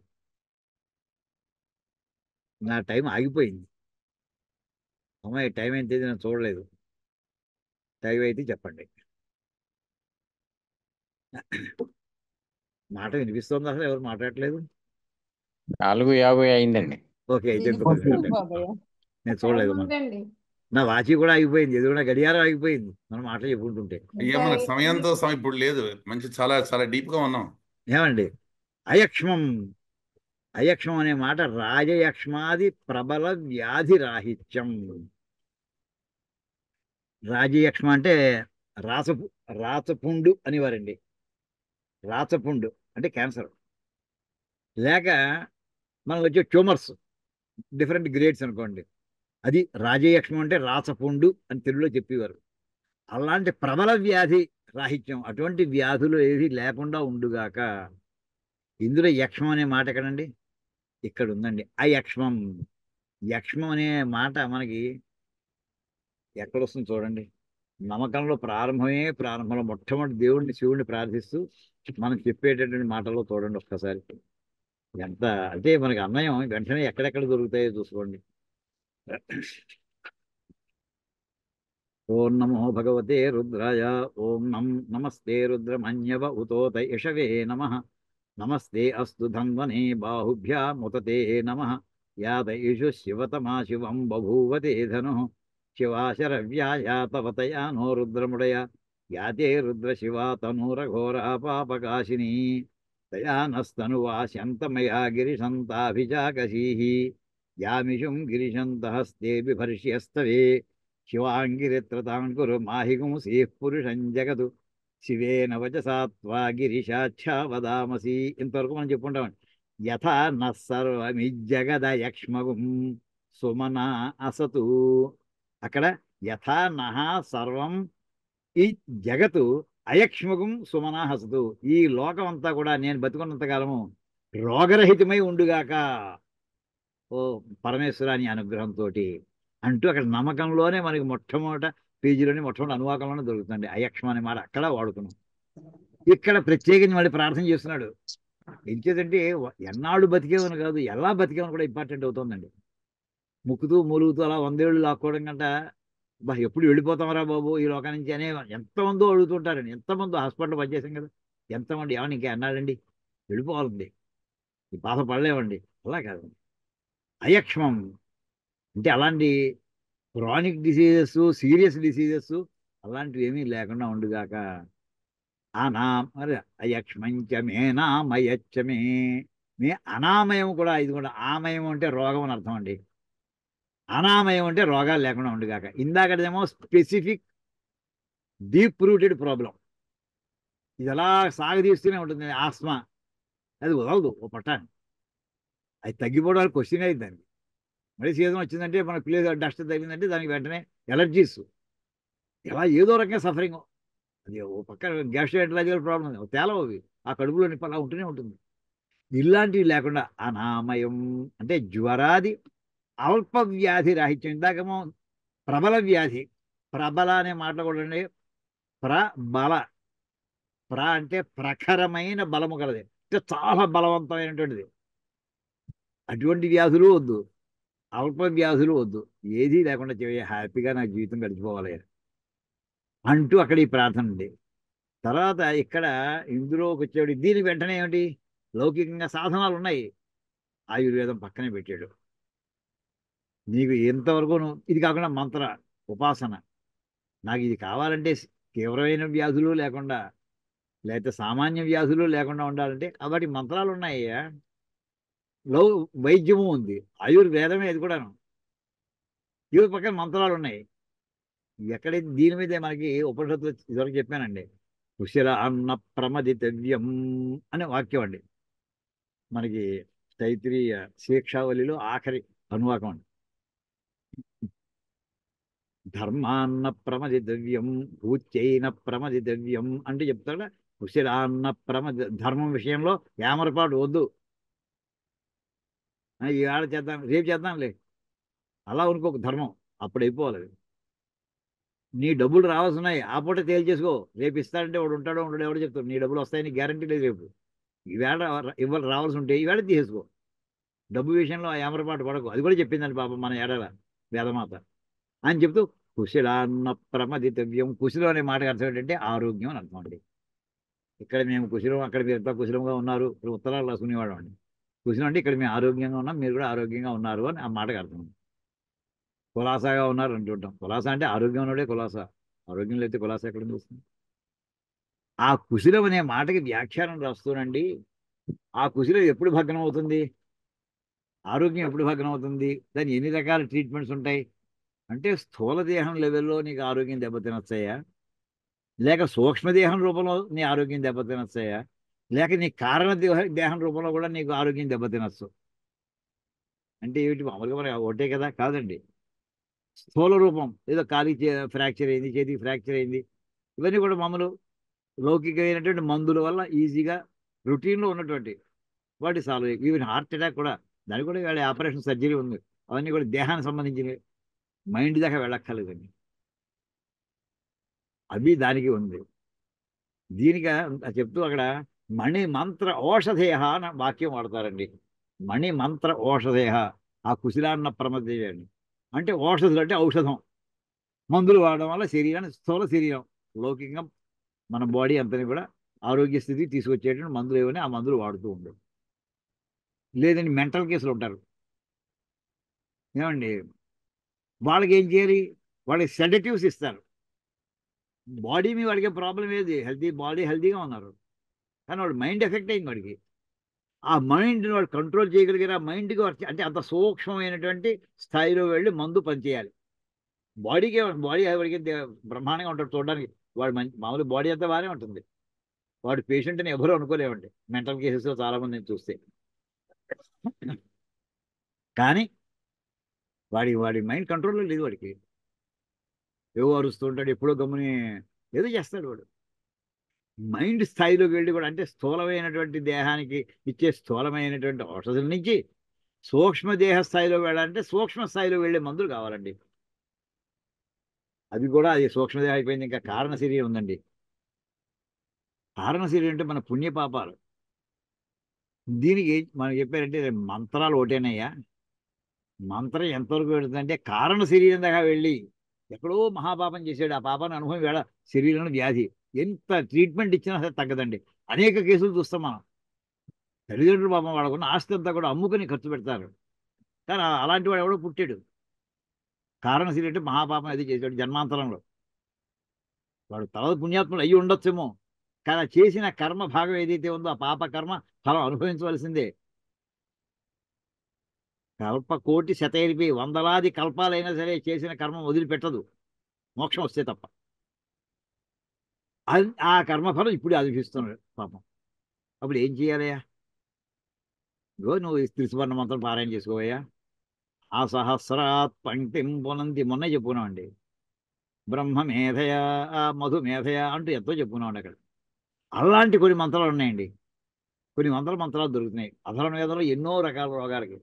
నా టైం ఆగిపోయింది. అమ్మాయి టైం ఎంత నేను చూడలేదు. టైం అయితే చెప్పండి. మాట వినిపిస్తుంది, అసలు ఎవరు మాట్లాడట్లేదు.
4:50 అయిందండి.
ఓకే, అయితే ఇంకో 10
వినిపిస్తుంది
నిమిషాలు.
బాబయ్య,
నేను
టైం
చూడలేదు.
ఉందండి.
నా వాచి కూడా ఆగిపోయింది, ఇది కూడా గడియారం ఆగిపోయింది మనం మాటలు చెప్పుకుంటుంటే.
అయ్యా మనకు సమయంతో సమయం ఇప్పుడు లేదు. మంచి చాలా చాలా డీప్ గా ఉన్నాం.
ఏమండి? అయక్ష్మం. అయక్ష్మం అనే మాట రాజయక్ష్మాది ప్రబల వ్యాధి రాహిత్యం. రాజయక్ష్మ అంటే రాచపు రాచపుండు అనేవారండి. రాచపుండు అంటే క్యాన్సర్, లేక మనకు వచ్చే ట్యూమర్స్, డిఫరెంట్ గ్రేడ్స్ అనుకోండి. అది రాజయక్ష్మం అంటే రాచపుండు అని తెలుగులో చెప్పేవారు. అలాంటి ప్రబల వ్యాధి రాహిత్యం, అటువంటి వ్యాధులు ఏవి లేకుండా ఉండుగాక. ఇందులో యక్ష్మం అనే మాట ఎక్కడండి? ఇక్కడ ఉందండి, అయక్ష్మం. యక్ష్మం అనే మాట మనకి ఎక్కడొస్తుంది చూడండి. నమ్మకంలో ప్రారంభంలో మొట్టమొదటి దేవుడిని శివుడిని ప్రార్థిస్తూ మనం చెప్పేటటువంటి మాటల్లో చూడండి ఒక్కసారి. ఎంత అంటే మనకి అన్నయం వెంటనే ఎక్కడెక్కడ దొరుకుతాయో చూసుకోండి. ఓం నమో భగవతే రుద్రాయ. ఓం నమస్తే రుద్రమన్యవ ఉతోత యషవే నమః. నమస్తే అస్తు ధన్వనే బాహుభ్యాముతతే నమః. యాదయిషు శివతమా శివం బభూవతే ధనుః. శివాశరవ్యాయా తవ తయా నో రుద్రముడయ. యాతే రుద్రశివా తనూరఘోరా పాపకాశినీ. తయా నస్తనువాస్యంతమయా గిరిశంతాభిజాకశీః. యామిషుం గిరిశంతహస్తే బిభర్ష్యస్తవే. శివాంగిరిత్రతాం కురు మాహిగుంసీః పురుషం జగతు. శివేన వచసా త్వా గిరిశాఖ్యా వదామసి. ఇంతవరకు మనం చెప్పుకుంటామండి. యథా నర్వమిజ్జగదయక్ష్మగుం సుమన అసతు. అక్కడ యథా నహ సర్వం ఈ జగత్తు అయక్ష్మగుం సుమనా హసతు. ఈ లోకం అంతా కూడా నేను బతుకున్నంత కాలము రోగరహితమై ఉండుగాక ఓ పరమేశ్వర నీ అనుగ్రహంతో అంటూ అక్కడ నమ్మకంలోనే మనకి మొట్టమొదట పేజీలోని మొట్టమొదటి అనువాకంలోనే దొరుకుతుంది అయక్ష్మ అనే మాట. అక్కడ వాడుకున్నాం. ఇక్కడ ప్రత్యేకించి మళ్ళీ ప్రార్థన చేస్తున్నాడు. ఎంచేదంటే ఎన్నాళ్ళు బతికేవని కాదు, ఎలా బతికేవని కూడా ఇంపార్టెంట్ అవుతుందండి. ముక్కుతూ మూలుగుతూ అలా 100 ఏళ్ళు లాక్కోవడం కంట బా ఎప్పుడు వెళ్ళిపోతామరా బాబు ఈ లోకం నుంచి అనే ఎంతమందో అడుగుతుంటారండి. ఎంతమందో హాస్పిటల్ పనిచేసాం కదా, ఎంతమంది ఏమన్నా ఇంకా అన్నాడండి వెళ్ళిపోవాలండి, ఈ బాధ పడలేమండి. అలా కాదు అయక్ష్మం అంటే అలాంటి క్రానిక్ డిసీజెస్, సీరియస్ డిసీజెస్ అలాంటివి ఏమీ లేకుండా ఉండుగాక. మరి అయక్ష్మంచ మే నామయచ్చమే. మే అనామయం కూడా, ఇది కూడా ఆమయం అంటే రోగం అని అర్థం అండి. అనామయం అంటే రోగాలు లేకుండా ఉండుగాక. ఇందాకదేమో స్పెసిఫిక్ డీప్ రూటెడ్ ప్రాబ్లం, ఇది ఎలా సాగదీస్తూనే ఉంటుంది. ఆస్మా అది వదలదు ఓ పట్టాన్ని, అది తగ్గిపోవడానికి క్వశ్చన్ అయింది దానికి. మళ్ళీ సీజన్ వచ్చిందంటే మన ప్లేస్ డస్ట్ తగ్గిందంటే దానికి వెంటనే ఎలర్జీస్, ఎలా ఏదో రకంగా సఫరింగ్. అది ఓ పక్క గ్యాస్ట్రైంటలాజికల్ ప్రాబ్లం తేలవు అవి, ఆ కడుపులో నిప్పు అలా ఉంటూనే ఉంటుంది. ఇలాంటివి లేకుండా అనామయం అంటే జ్వరాది అల్ప వ్యాధి రాహిత్యం. ఇందాకేమో ప్రబల వ్యాధి, ప్రబల అనే మాటలు కూడా అండి. ప్రబల, అంటే ప్రఖరమైన బలము కలది, అంటే చాలా బలవంతమైనటువంటిది. అటువంటి వ్యాధులు వద్దు, అల్ప వ్యాధులు వద్దు, ఏదీ లేకుండా హ్యాపీగా నా జీవితం గడిచిపోవాలి అంటూ అక్కడ ఈ ప్రార్థన ఉంది. తర్వాత ఇక్కడ ఇందులోకి వచ్చేవాడు దీని వెంటనే ఏమిటి, లౌకికంగా సాధనాలు ఉన్నాయి, ఆయుర్వేదం పక్కనే పెట్టాడు. నీకు ఎంతవరకు ఇది కాకుండా మంత్ర ఉపాసన, నాకు ఇది కావాలంటే తీవ్రమైన వ్యాధులు లేకుండా, లేకపోతే సామాన్య వ్యాధులు లేకుండా ఉండాలంటే కాబట్టి మంత్రాలు ఉన్నాయ్యా. లౌ వైద్యము ఉంది, ఆయుర్వేదమే అది కూడాను. ఇవి పక్కన మంత్రాలు ఉన్నాయి. ఎక్కడైతే దీని మీదే మనకి ఉపనిషత్తులు ఇదివరకు చెప్పానండి. కుశల అన్న ప్రమదితవ్యం అనే వాక్యం అండి మనకి తైత్రీయ శిక్షావళిలో ఆఖరి అనువాకం అండి. ధర్మాన్న ప్రమదితవ్యం భూత్యైన ప్రమదితవ్యం అంటే చెప్తాడా. కుశలాన్న ధర్మం విషయంలో ఏమరపాటు వద్దు. ఈవేళ చేద్దాం రేపు చేద్దాంలే అలా అనుకోకు, ధర్మం అప్పుడు అయిపోవాలి. నీ డబ్బులు రావాల్సినాయి ఆ పూట తేల్చేసుకో, రేపు ఇస్తాడంటే వాడు ఉంటాడో ఉండడో ఎవడో చెప్తాడు. నీ డబ్బులు వస్తాయని గ్యారంటీ లేదు. రేపు ఈవేళ ఇవాళ రావాల్సి ఉంటే ఈవేళ తీసేసుకో. డబ్బు విషయంలో ఆ ఏమరపాటు పడకు. అది కూడా చెప్పిందండి పాపం మన ఏడల వేదమాత అని చెప్తూ కుశలాన్న ప్రమదితవ్యం. కుశలం అనే మాటకు అర్థం ఏంటంటే ఆరోగ్యం అని అర్థం అండి. ఇక్కడ మేము కుశలం, అక్కడ మీరు ఎంత కుశలంగా ఉన్నారు, ఇప్పుడు ఉత్తరాలు రాసుకునేవాడు అండి. కుశలం అంటే ఇక్కడ మేము ఆరోగ్యంగా ఉన్నాం, మీరు కూడా ఆరోగ్యంగా ఉన్నారు అని ఆ మాటకు అర్థం. కులాసాగా ఉన్నారు అంటుంటాం. కులాసా అంటే ఆరోగ్యం ఉన్నోడే కులాసా. ఆరోగ్యం లేకపోతే కులాసా ఎక్కడ వస్తుంది? ఆ కుశలం అనే మాటకి వ్యాఖ్యానం రాస్తూనండి, ఆ కుశలం ఎప్పుడు భగ్నం అవుతుంది? ఆరోగ్యం ఎప్పుడు భగ్నం అవుతుంది? దాని ఎన్ని రకాల ట్రీట్మెంట్స్ ఉంటాయి? అంటే స్థూల దేహం లెవెల్‌లో నీకు ఆరోగ్యం దెబ్బతినొచ్చాయా? లేక సూక్ష్మదేహం రూపంలో నీ ఆరోగ్యం దెబ్బతినొచ్చాయా? లేక నీ కారణ దేహం రూపంలో కూడా నీకు ఆరోగ్యం దెబ్బతినొచ్చు. అంటే ఏమిటి మామూలుగా మరి ఒకటే కదా? కాదండి. స్థూల రూపం ఏదో కాలికి ఫ్రాక్చర్ అయింది, చేతికి ఫ్రాక్చర్ అయింది. ఇవన్నీ కూడా మామూలు లౌకికమైనటువంటి మందుల వల్ల ఈజీగా రొటీన్‌లో ఉన్నటువంటి వాటి సాల్వ్ అయ్యాయి. ఈవెన్ హార్ట్ అటాక్ కూడా దానికి కూడా ఇవాళ ఆపరేషన్ సర్జరీ ఉంది. అవన్నీ కూడా దేహానికి సంబంధించినవి. మైండ్ దాకా వెళ్ళక్కర్లేదండి. అవి దానికి ఉంది. దీనిక చెప్తూ అక్కడ మణి మంత్ర ఓషధేయ అని వాక్యం వాడతారండి. మణి మంత్ర ఓషధేయ ఆ కుశలాన్న ప్రమదేయండి. అంటే ఓషధులు అంటే ఔషధం. మందులు వాడడం వల్ల శరీరాన్ని స్థూల శరీరం లౌకికంగా మన బాడీ అంతని కూడా ఆరోగ్య స్థితికి తీసుకొచ్చేటువంటి మందులు ఏవని ఆ మందులు వాడుతూ ఉండవు. లేదండి మెంటల్ కేసులు ఉంటారు. ఏమండి వాళ్ళకి ఏం చేయాలి? వాళ్ళకి సెడటివ్స్ ఇస్తారు. బాడీ మీద వాడికి ప్రాబ్లం ఏది? హెల్తీ బాడీ హెల్తీగా ఉన్నారు. కానీ వాడు మైండ్ ఎఫెక్ట్ అయింది వాడికి. ఆ మైండ్‌ని వాడు కంట్రోల్ చేయగలిగారు. ఆ మైండ్‌కి అంటే అంత సూక్ష్మమైనటువంటి స్థాయిలో వెళ్లి మందు పనిచేయాలి. బాడీకే బాడీ వాడికి బ్రహ్మాండంగా ఉంటాడు చూడడానికి. వాడు మంచి మామూలు బాడీ అంతా బాగానే ఉంటుంది. వాడు పేషెంట్ అని ఎవరు అనుకోలేమండి. మెంటల్ కేసెస్‌లో చాలా మందిని చూస్తే. కానీ వాడి వాడి మైండ్ కంట్రోల్‌లో లేదు వాడికి. ఏవో అరుస్తూ ఉంటాడు. ఎప్పుడో గమ్ముని ఏదో చేస్తాడు వాడు. మైండ్ స్థాయిలోకి వెళ్ళి కూడా అంటే స్థూలమైనటువంటి దేహానికి ఇచ్చే స్థూలమైనటువంటి ఔషధుల నుంచి సూక్ష్మ దేహ స్థాయిలో వెళ్ళాలంటే సూక్ష్మ స్థాయిలో వెళ్ళే మందులు కావాలండి. అది కూడా అది సూక్ష్మదేహం అయిపోయింది. ఇంకా కారణ శరీరం ఉందండి. కారణ శరీరం అంటే మన పుణ్య పాపాలు. దీనికి మనం చెప్పారంటే మంత్రాలు ఒకటేనయ్యా. మంత్రం ఎంతవరకు వెళుతుందంటే కారణ శరీరం దాకా వెళ్ళి ఎక్కడో మహాపాపం చేశాడు. ఆ పాపాన్ని అనుభవం వేళ శరీరంలో వ్యాధి. ఎంత ట్రీట్మెంట్ ఇచ్చినా సరే తగ్గదండి. అనేక కేసులు చూస్తాం మనం. తల్లిదండ్రులు పాపం వాళ్ళకున్న ఆస్తి అంతా కూడా అమ్ముకుని ఖర్చు పెడతారు. కానీ అలాంటి వాడు ఎవడో పుట్టాడు. కారణ శరీరం అంటే మహాపాపం అది చేశాడు జన్మాంతరంలో. వాడు తర్వాత పుణ్యాత్ముడు అయ్యి ఉండొచ్చేమో. కానీ ఆ చేసిన కర్మ భాగం ఏదైతే ఉందో ఆ పాప కర్మ ఫలం అనుభవించవలసిందే. కల్ప కోటి శతైర్భి వందలాది కల్పాలైనా సరే చేసిన కర్మ వదిలిపెట్టదు మోక్షం వస్తే తప్ప. ఆ కర్మఫలం ఇప్పుడు అనుభవిస్తున్నాడు పాపం. అప్పుడు ఏం చేయాలయ్యా? ఇగో నువ్వు ఈ త్రిసువర్ణ మంత్రం పారాయణ చేసుకోవయ్యా. ఆ సహస్రాత్ పంక్తిం పునంతి మొన్న చెప్పుకున్నామండి. బ్రహ్మ మేధయ మధు మేధయ అంటూ ఎంతో చెప్పుకున్నామండి అక్కడ. అలాంటి కొన్ని మంత్రాలు ఉన్నాయండి. కొన్ని వందల మంత్రాలు దొరుకుతున్నాయి. అధర్వణ వేదంలో ఎన్నో రకాల రోగాలకి.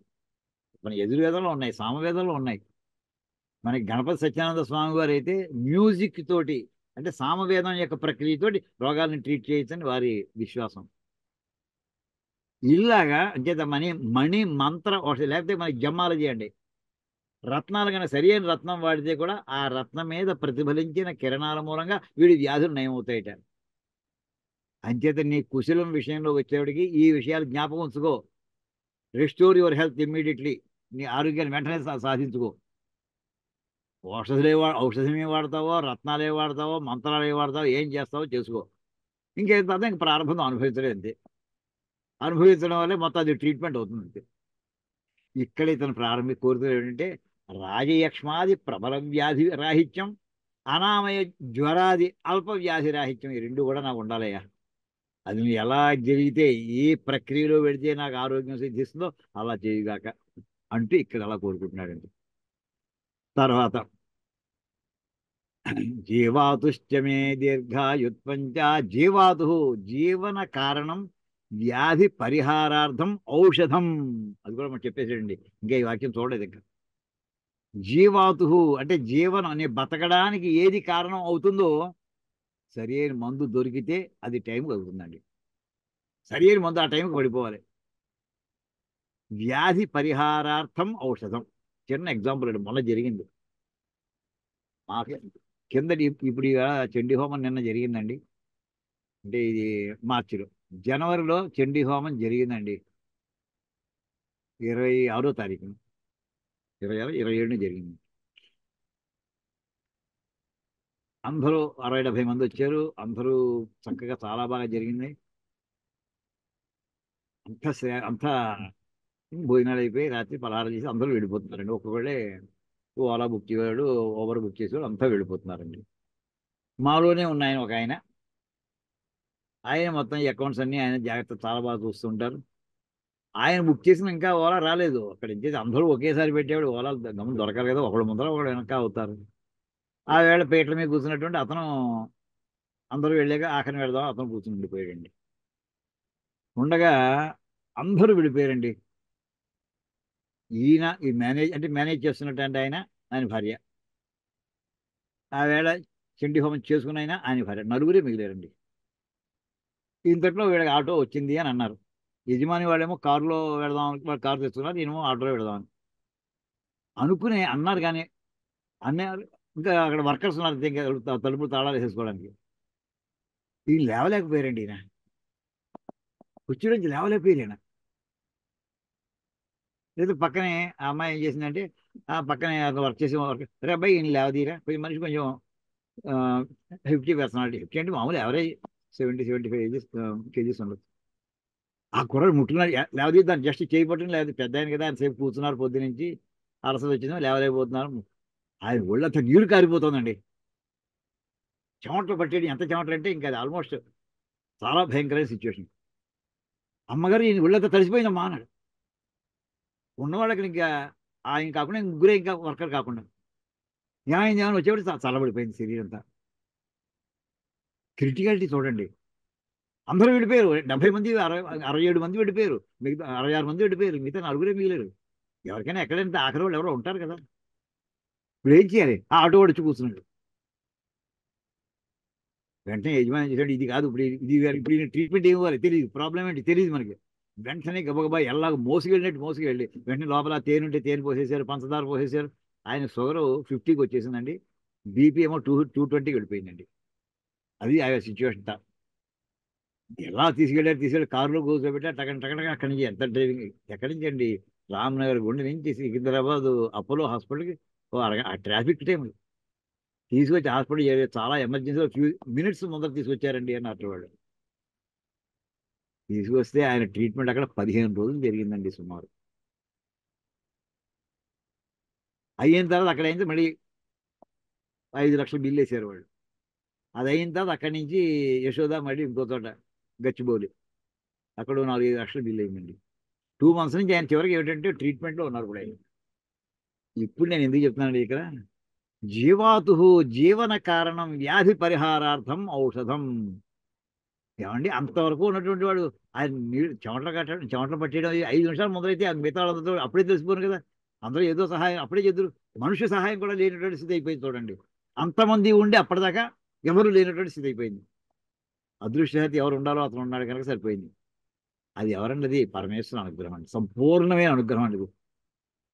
మన యజుర్వేదంలో ఉన్నాయి, సామవేదంలో ఉన్నాయి. మనకి గణపతి సత్యానంద స్వామి వారు అయితే మ్యూజిక్ తోటి అంటే సామవేదం యొక్క ప్రక్రియతోటి రోగాలను ట్రీట్ చేయొచ్చని వారి విశ్వాసం. ఇలాగా అంచేత మణి మంత్ర ఔషధం లేకపోతే మనకి జమ్మాలు చేయండి. రత్నాలు కన్నా సరి అయిన రత్నం వాడితే కూడా ఆ రత్నం మీద ప్రతిఫలించిన కిరణాల మూలంగా వీడి వ్యాధులు నయమవుతాయట. అంచేత నీ కుశలం విషయంలో వచ్చేవాడికి ఈ విషయాలు జ్ఞాపకం ఉంచుకో. Restore your health immediately. నీ ఆరోగ్యాన్ని వెంటనే సాధించుకో. ఔషధం ఏం వాడతావో, రత్నాలు ఏం వాడతావో, మంత్రాలు ఏం వాడతావో, ఏం చేస్తావో చేసుకో. ఇంకేం తర్వాత ఇంక ప్రారంభం అనుభవించడం అంతే. అనుభవించడం వల్లే మొత్తం అది ట్రీట్మెంట్ అవుతుంది అంతే. ఇక్కడ ఇతను కోరుతున్నది ఏంటంటే రాజయక్ష్మాది ప్రబల వ్యాధి రాహిత్యం, అనామయ జ్వరాది అల్ప వ్యాధి రాహిత్యం ఈ రెండు కూడా నాకు ఉండాలయ్యా. అది నువ్వు ఎలా జరిగితే ఏ ప్రక్రియలో పెడితే నాకు ఆరోగ్యం సిద్ధిస్తుందో అలా చేయుగాక అంటూ ఇక్కడ అలా కోరుకుంటున్నాడండి. తర్వాత జీవాతుశ్చమే దీర్ఘాయుత్పంచ జీవాతు జీవన కారణం వ్యాధి పరిహారార్థం ఔషధం. అది కూడా మనం చెప్పేసాడండి. ఇంకా ఈ వాక్యం చూడలేదు ఇంకా. జీవాతు అంటే జీవనం అనే బతకడానికి ఏది కారణం అవుతుందో సరి అయిన మందు దొరికితే అది టైంకి అవుతుందండి. సరి అయిన మందు ఆ టైంకి పడిపోవాలి. వ్యాధి పరిహారార్థం ఔషధం. చిన్న ఎగ్జాంపుల్ అండి మొన్న జరిగింది మాకు. కిందటి ఇప్పుడు చండీ హోమం నిన్న జరిగిందండి. అంటే ఇది మార్చిలో. జనవరిలో చండీ హోమం జరిగిందండి. 26వ తారీఖున 27 జరిగింది. అందరూ 60-70 మంది వచ్చారు. అందరూ చక్కగా చాలా బాగా జరిగింది. అంతా భోజనాలు అయిపోయి రాత్రి పలహారం చేసి అందరూ వెళ్ళిపోతున్నారండి. ఒక్కొక్కళ్ళే ఓలా బుక్ చేవాడు, ఓబర్ బుక్ చేసేవాడు, అంతా వెళ్ళిపోతున్నారండి. మాలోనే ఉన్న ఆయన ఒక ఆయన, ఆయన మొత్తం అకౌంట్స్ అన్ని ఆయన జాగ్రత్త చాలా బాగా చూస్తుంటారు. ఆయన బుక్ చేసిన ఇంకా ఓలా రాలేదు. అక్కడ ఇచ్చేసి అందరూ ఒకేసారి పెట్టేవాడు. ఓలా గమని దొరకాలి కదా, ఒకడు ముందర ఒకడు వెనక అవుతారు. ఆ వేళ పీటల మీద కూర్చున్నటువంటి అతను అందరూ వెళ్ళాక ఆఖరిని వెళదాం అతను కూర్చుని ఉండిపోయాడండి. ఉండగా అందరూ విడిపోయారండి. ఈయన ఈ మేనేజ్ చేస్తున్నట్టు ఆయన, ఆయన భార్య, ఆ వేళ చండీ హోమం చేసుకుని ఆయన భార్య, నలుగురే మిగిలారండి. ఇంతట్లో వీళ్ళకి ఆటో వచ్చింది అని అన్నారు. యజమాని వాళ్ళేమో కారులో వెళదాం వాళ్ళు కారు తెచ్చుకున్నారు, నేనేమో ఆటోలో వెళదాం అనుకుని అన్నారు. కానీ అన్నారు ఇంకా అక్కడ వర్కర్స్ ఉన్నారు ఇంకా తలుపులు తాళాలు వేసేసుకోవడానికి. ఈయన లేవలేకపోయారండి. ఈయన కుర్చీ నుంచి లేవలేకపోయారు ఈయన. లేదు పక్కనే ఆ అమ్మాయి ఏం చేసిందంటే ఆ పక్కనే వర్క్ చేసే వర్క్, రే అబ్బాయి ఈయన లేవదీరా, కొంచెం మనిషి కొంచెం 50 పర్సనాలిటీ, 50 అంటే మామూలు ఎవరేజ్ 70-75 కేజీస్ ఉండదు. ఆ కుర్రాడు ముట్టుకున్నాడు, లేవదీద్దాన్ని జస్ట్ చేయి పట్టుకుని లేదు, పెద్ద ఆయన కదా ఆయన సేపు కూర్చున్నారు పొద్దు నుంచి, అలసట వచ్చిందో లేవలేకపోతున్నారు. ఆయన ఒళ్ళంతా నీరు కారిపోతుందండి. చెమటలు పట్టేది, ఎంత చెమటలు అంటే ఇంకా అది ఆల్మోస్ట్ చాలా భయంకరమైన సిచ్యువేషన్. అమ్మగారు ఈయన ఒళ్ళంతా తడిసిపోయిందమ్మా అన్నాడు. ఉన్నవాళ్ళకి ఇంకా ఆయన కాకుండా ముగ్గురే ఇంకా వర్కర్ కాకుండా న్యాయం న్యాయం వచ్చేవాడు చల్లబడిపోయింది శరీరం అంతా. క్రిటికాలిటీ చూడండి. అందరూ వెళ్ళిపోయారు. 70 మంది 67 మంది వెళ్ళిపోయారు. మిగతా 66 మంది వెళ్ళిపోయారు. మిగతా నలుగురే మిగిలారు. ఎవరికైనా ఎక్కడైనా ఆఖరి వాళ్ళు ఎవరో ఉంటారు కదా. ఇప్పుడు ఏం చేయాలి? ఆ ఆటో వాడు వచ్చి కూర్చున్నాడు. వెంటనే యజమాని చేశాడు, ఇది కాదు ఇప్పుడు ఇప్పుడు ట్రీట్మెంట్ ఏమి ఇవ్వాలి తెలియదు, ప్రాబ్లం ఏంటి తెలియదు మనకి. వెంటనే గబగబా ఎలాగ మోసుకెళ్ళినట్టు మోసుకెళ్ళి వెంటనే లోపల తేనె ఉంటే తేనె పోసేశారు, పంచదార పోసేశారు. ఆయన షుగర్ 50కి వచ్చేసిందండి. బీపీ ఏమో 220కి వెళ్ళిపోయిందండి. అది ఆ సిచ్యువేషన్. ఎలా తీసుకెళ్ళి కారులో కూర్చోబెట్టి టకన్ టకన్ అక్కడి నుంచి ఎంత డ్రైవింగ్, ఎక్కడి నుంచి అండి, రామ్నగర్ గుండె నుంచి సికింద్రాబాద్ అపోలో హాస్పిటల్కి ఆ ట్రాఫిక్ టైం తీసుకొచ్చి హాస్పిటల్ చాలా ఎమర్జెన్సీలో ఫ్యూ మినిట్స్ ముందర తీసుకొచ్చారండి అన్నట్టు వాళ్ళు. తీసుకొస్తే ఆయన ట్రీట్మెంట్ అక్కడ 15 రోజులు జరిగిందండి సుమారు. అయిన తర్వాత అక్కడ అయితే మళ్ళీ 5 లక్షలు బిల్లు వేసారు వాళ్ళు. అది అయిన తర్వాత అక్కడి నుంచి యశోద మళ్ళీ ఇంకో చోట గచ్చిబౌలి, అక్కడ 4-5 లక్షలు బిల్లు అయిందండి. 2 మంత్స్ నుంచి ఆయన చివరికి ఏమిటంటే ట్రీట్మెంట్లో ఉన్నారు కూడా ఆయన. ఇప్పుడు నేను ఎందుకు చెప్తున్నానండి ఇక్కడ, జీవాతు జీవన కారణం వ్యాధి పరిహారార్థం ఔషధం. ఏమండి అంతవరకు ఉన్నటువంటి వాడు ఆయన నీళ్ళు చెమటలు కట్టడం చెమటలు పట్టేయడం 5 నిమిషాల ముందరైతే ఆ మిగతా వాళ్ళందరూ అప్పుడే తెలిసిపోను కదా. అందరూ ఏదో సహాయం అప్పుడే చేద్దరు. మనుష్య సహాయం కూడా లేనటువంటి స్థితి అయిపోయింది చూడండి. అంతమంది ఉండి అప్పటిదాకా ఎవరు లేనటువంటి స్థితి అయిపోయింది. అదృష్టశాతి ఎవరు ఉండాలో అతను ఉన్నాడు కనుక సరిపోయింది. అది ఎవరండి? అది పరమేశ్వరుని అనుగ్రహం అండి, సంపూర్ణమైన అనుగ్రహం అండి.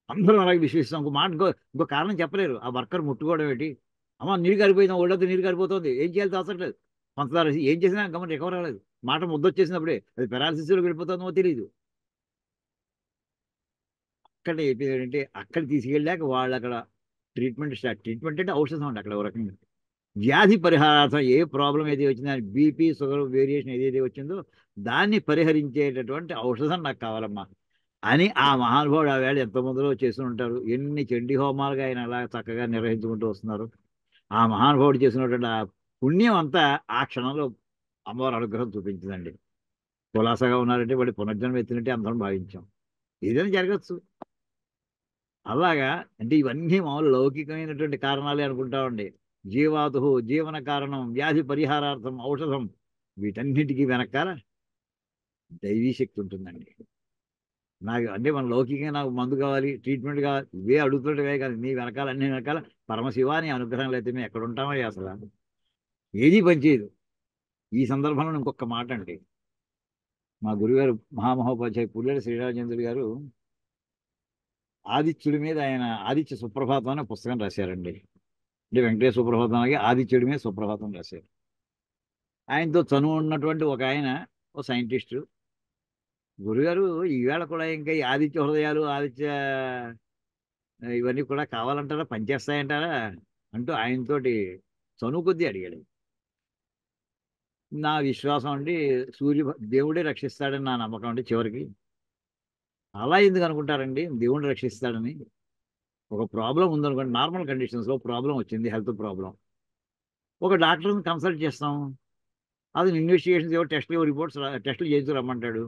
అందరూ అలాగే విశ్వసిస్తాం. ఇంకో కారణం చెప్పలేరు. ఆ వర్కర్ ముట్టుకోవడం ఏంటి, అమ్మ నీరు కారిపోయిందా, ఒళ్ళంతా నీరు కారిపోతుంది, ఏం చేయాలి తోచట్లేదు, పంచదార వేసి ఏం చేసినా గమని రికవర్ అవ్వలేదు. మాట ముద్దొచ్చేసినప్పుడే అది పెరాలసిస్లో వెళ్ళిపోతుందో తెలియదు. అక్కడ ఏంటంటే అక్కడ తీసుకెళ్ళాక వాళ్ళు అక్కడ ట్రీట్మెంట్ అంటే ఔషధం అండి అక్కడ ఒక రకంగా. వ్యాధి పరిహారార్థం ఏ ప్రాబ్లం ఏది వచ్చిందో, బీపీ షుగర్ వేరియేషన్ ఏదైతే వచ్చిందో దాన్ని పరిహరించేటటువంటి ఔషధం నాకు కావాలమ్మా అని ఆ మహానుభావుడు ఆ వేళ ఎంతమందిలో చేస్తూ ఉంటారు. ఎన్ని చండీ హోమాలుగా ఆయన అలా చక్కగా నిర్వహించుకుంటూ వస్తున్నారు. ఆ మహానుభావుడు చేసినటువంటి ఆ పుణ్యం అంతా ఆ క్షణంలో అమ్మవారి అనుగ్రహం చూపించిందండి. కులాసగా ఉన్నారంటే వాడి పునర్జన్మ ఎత్తినట్టే అందరం భావించాం. ఏదైనా జరగచ్చు. అలాగా అంటే ఇవన్నీ మామూలు లౌకికమైనటువంటి కారణాలే అనుకుంటామండి. జీవాతు జీవన కారణం వ్యాధి పరిహారార్థం ఔషధం, వీటన్నిటికీ వెనకాల దైవీ శక్తి ఉంటుందండి. నాకు అంటే మన లౌకికంగా నాకు మందు కావాలి, ట్రీట్మెంట్ కావాలి, ఇవే అడుగుతుంటే కానీ నీ వెనకాల అన్ని వెనకాల పరమశివాని అనుగ్రహం అయితే మేము ఎక్కడ ఉంటామో అసలు ఏదీ పనిచేయదు. ఈ సందర్భంలో ఇంకొక మాట అండి, మా గురుగారు మహామహోపాధ్యాయ పుల్లెల శ్రీరామచంద్రుడు గారు ఆదిత్యుడి మీద ఆయన ఆదిత్య సుప్రభాతం అనే పుస్తకం రాశారండి. అంటే వెంకటేశ్వర సుప్రభాతానికి ఆదిత్యుడి మీద సుప్రభాతం రాశారు. ఆయనతో చనువు ఉన్నటువంటి ఒక ఆయన, ఓ సైంటిస్టు, గురుగారు ఈవేళ కూడా ఇంకా ఈ ఆదిత్య హృదయాలు ఆదిత్య ఇవన్నీ కూడా కావాలంటారా, పనిచేస్తాయంటారా అంటూ ఆయనతోటి చనువు కొద్దీ అడిగాడు. నా విశ్వాసం అండి దేవుడే రక్షిస్తాడని నా నమ్మకం అండి చివరికి. అలా ఎందుకు అనుకుంటారండి దేవుడు రక్షిస్తాడని? ఒక ప్రాబ్లం ఉందనుకోండి, నార్మల్ కండిషన్స్లో ప్రాబ్లం వచ్చింది, హెల్త్ ప్రాబ్లం. ఒక డాక్టర్ని కన్సల్ట్ చేస్తాం, అది ఇన్వెస్టిగేషన్స్ ఏవో టెస్ట్లు రిపోర్ట్స్ టెస్టులు చేసి రమ్మంటాడు.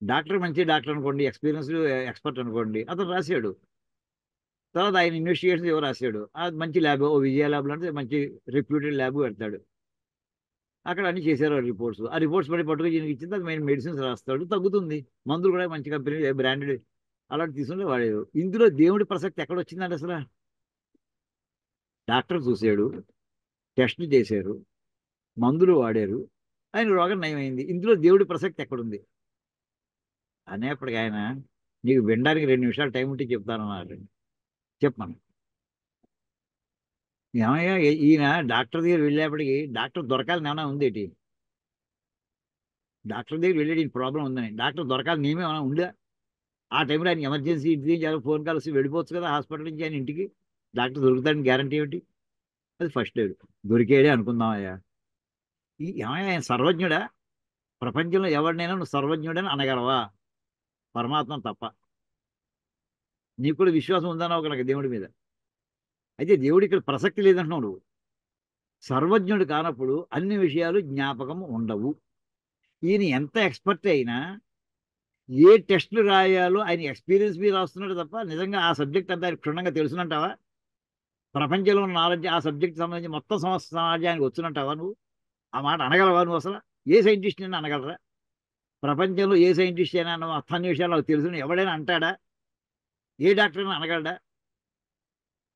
డాక్టర్ మంచి డాక్టర్ అనుకోండి, ఎక్స్పీరియన్స్డ్ ఎక్స్పర్ట్ అనుకోండి, అతను రాశాడు. తర్వాత ఆయన ఇన్వెస్టిగేషన్స్ ఏవో రాశాడు, అది మంచి ల్యాబ్, ఓ విజయ ల్యాబ్లో అంటే మంచి రిప్యూటెడ్ ల్యాబ్ పెడతాడు. అక్కడ అన్ని చేశారు రిపోర్ట్స్. ఆ రిపోర్ట్స్ పడి పట్టుకు ఈయనకి ఇచ్చింది, అది మెడిసిన్స్ రాస్తాడు, తగ్గుతుంది. మందులు కూడా మంచి కంపెనీ బ్రాండెడ్ అలాంటి తీసుకుంటే వాడేది. ఇందులో దేవుడి ప్రసక్తి ఎక్కడ వచ్చిందండి అసలు? డాక్టర్ చూశాడు, టెస్టులు చేశారు, మందులు వాడారు, ఆయన రోగం నయమైంది. ఇందులో దేవుడి ప్రసక్తి ఎక్కడుంది అనేప్పటికి ఆయన, నీకు వినడానికి 2 నిమిషాలు టైం ఉంటే చెప్తానన్నారు. చెప్పమను. ఏమయ్యా ఈయన డాక్టర్ దగ్గర వెళ్ళేప్పటికి డాక్టర్ దొరకాలని ఏమైనా ఉందేటి? డాక్టర్ దగ్గర వెళ్ళేది ఈయన ప్రాబ్లం ఉందని, డాక్టర్ దొరకాలి నియమం ఏమైనా ఉందా? ఆ టైంలో ఆయన ఎమర్జెన్సీ ఇంటి నుంచి ఫోన్ కాల్ వస్తే వెళ్ళిపోవచ్చు కదా హాస్పిటల్ నుంచి ఆయన ఇంటికి. డాక్టర్ దొరుకుతాడని గ్యారంటీ ఏమిటి? అది ఫస్ట్ ఎయిడ్. దొరికేడే అనుకుందామయ్యా. ఏమయ్యా ఆయన సర్వజ్ఞుడా? ప్రపంచంలో ఎవరినైనా నువ్వు సర్వజ్ఞుడని అనగలవా? పరమాత్మ తప్ప. నీకు కూడా విశ్వాసం ఉందన్నావు కనుక దేవుడి మీద. అయితే దేవుడి ఇక్కడ ప్రసక్తి లేదంటున్నావు నువ్వు. సర్వజ్ఞుడు కానప్పుడు అన్ని విషయాలు జ్ఞాపకం ఉండవు. ఈయన ఎంత ఎక్స్పర్ట్ అయినా ఏ టెస్టులు రాయాలో ఆయన ఎక్స్పీరియన్స్ మీద రాస్తున్నాడు తప్ప నిజంగా ఆ సబ్జెక్ట్ అంతా ఆయన క్షుణ్ణంగా తెలుసునంటావా? ప్రపంచంలో ఉన్న నాలెడ్జ్ ఆ సబ్జెక్ట్ సంబంధించి మొత్తం సమాజానికి వచ్చినట్టావా నువ్వు? ఆ మాట అనగలవా నువ్వు అసలు? ఏ సైంటిస్ట్ అయినా అనగలరా? ప్రపంచంలో ఏ సైంటిస్ట్ అయినా అన్ని విషయాలు నాకు తెలుసు ఎవడైనా అంటాడా? ఏ డాక్టర్ అయినా అనగలడా?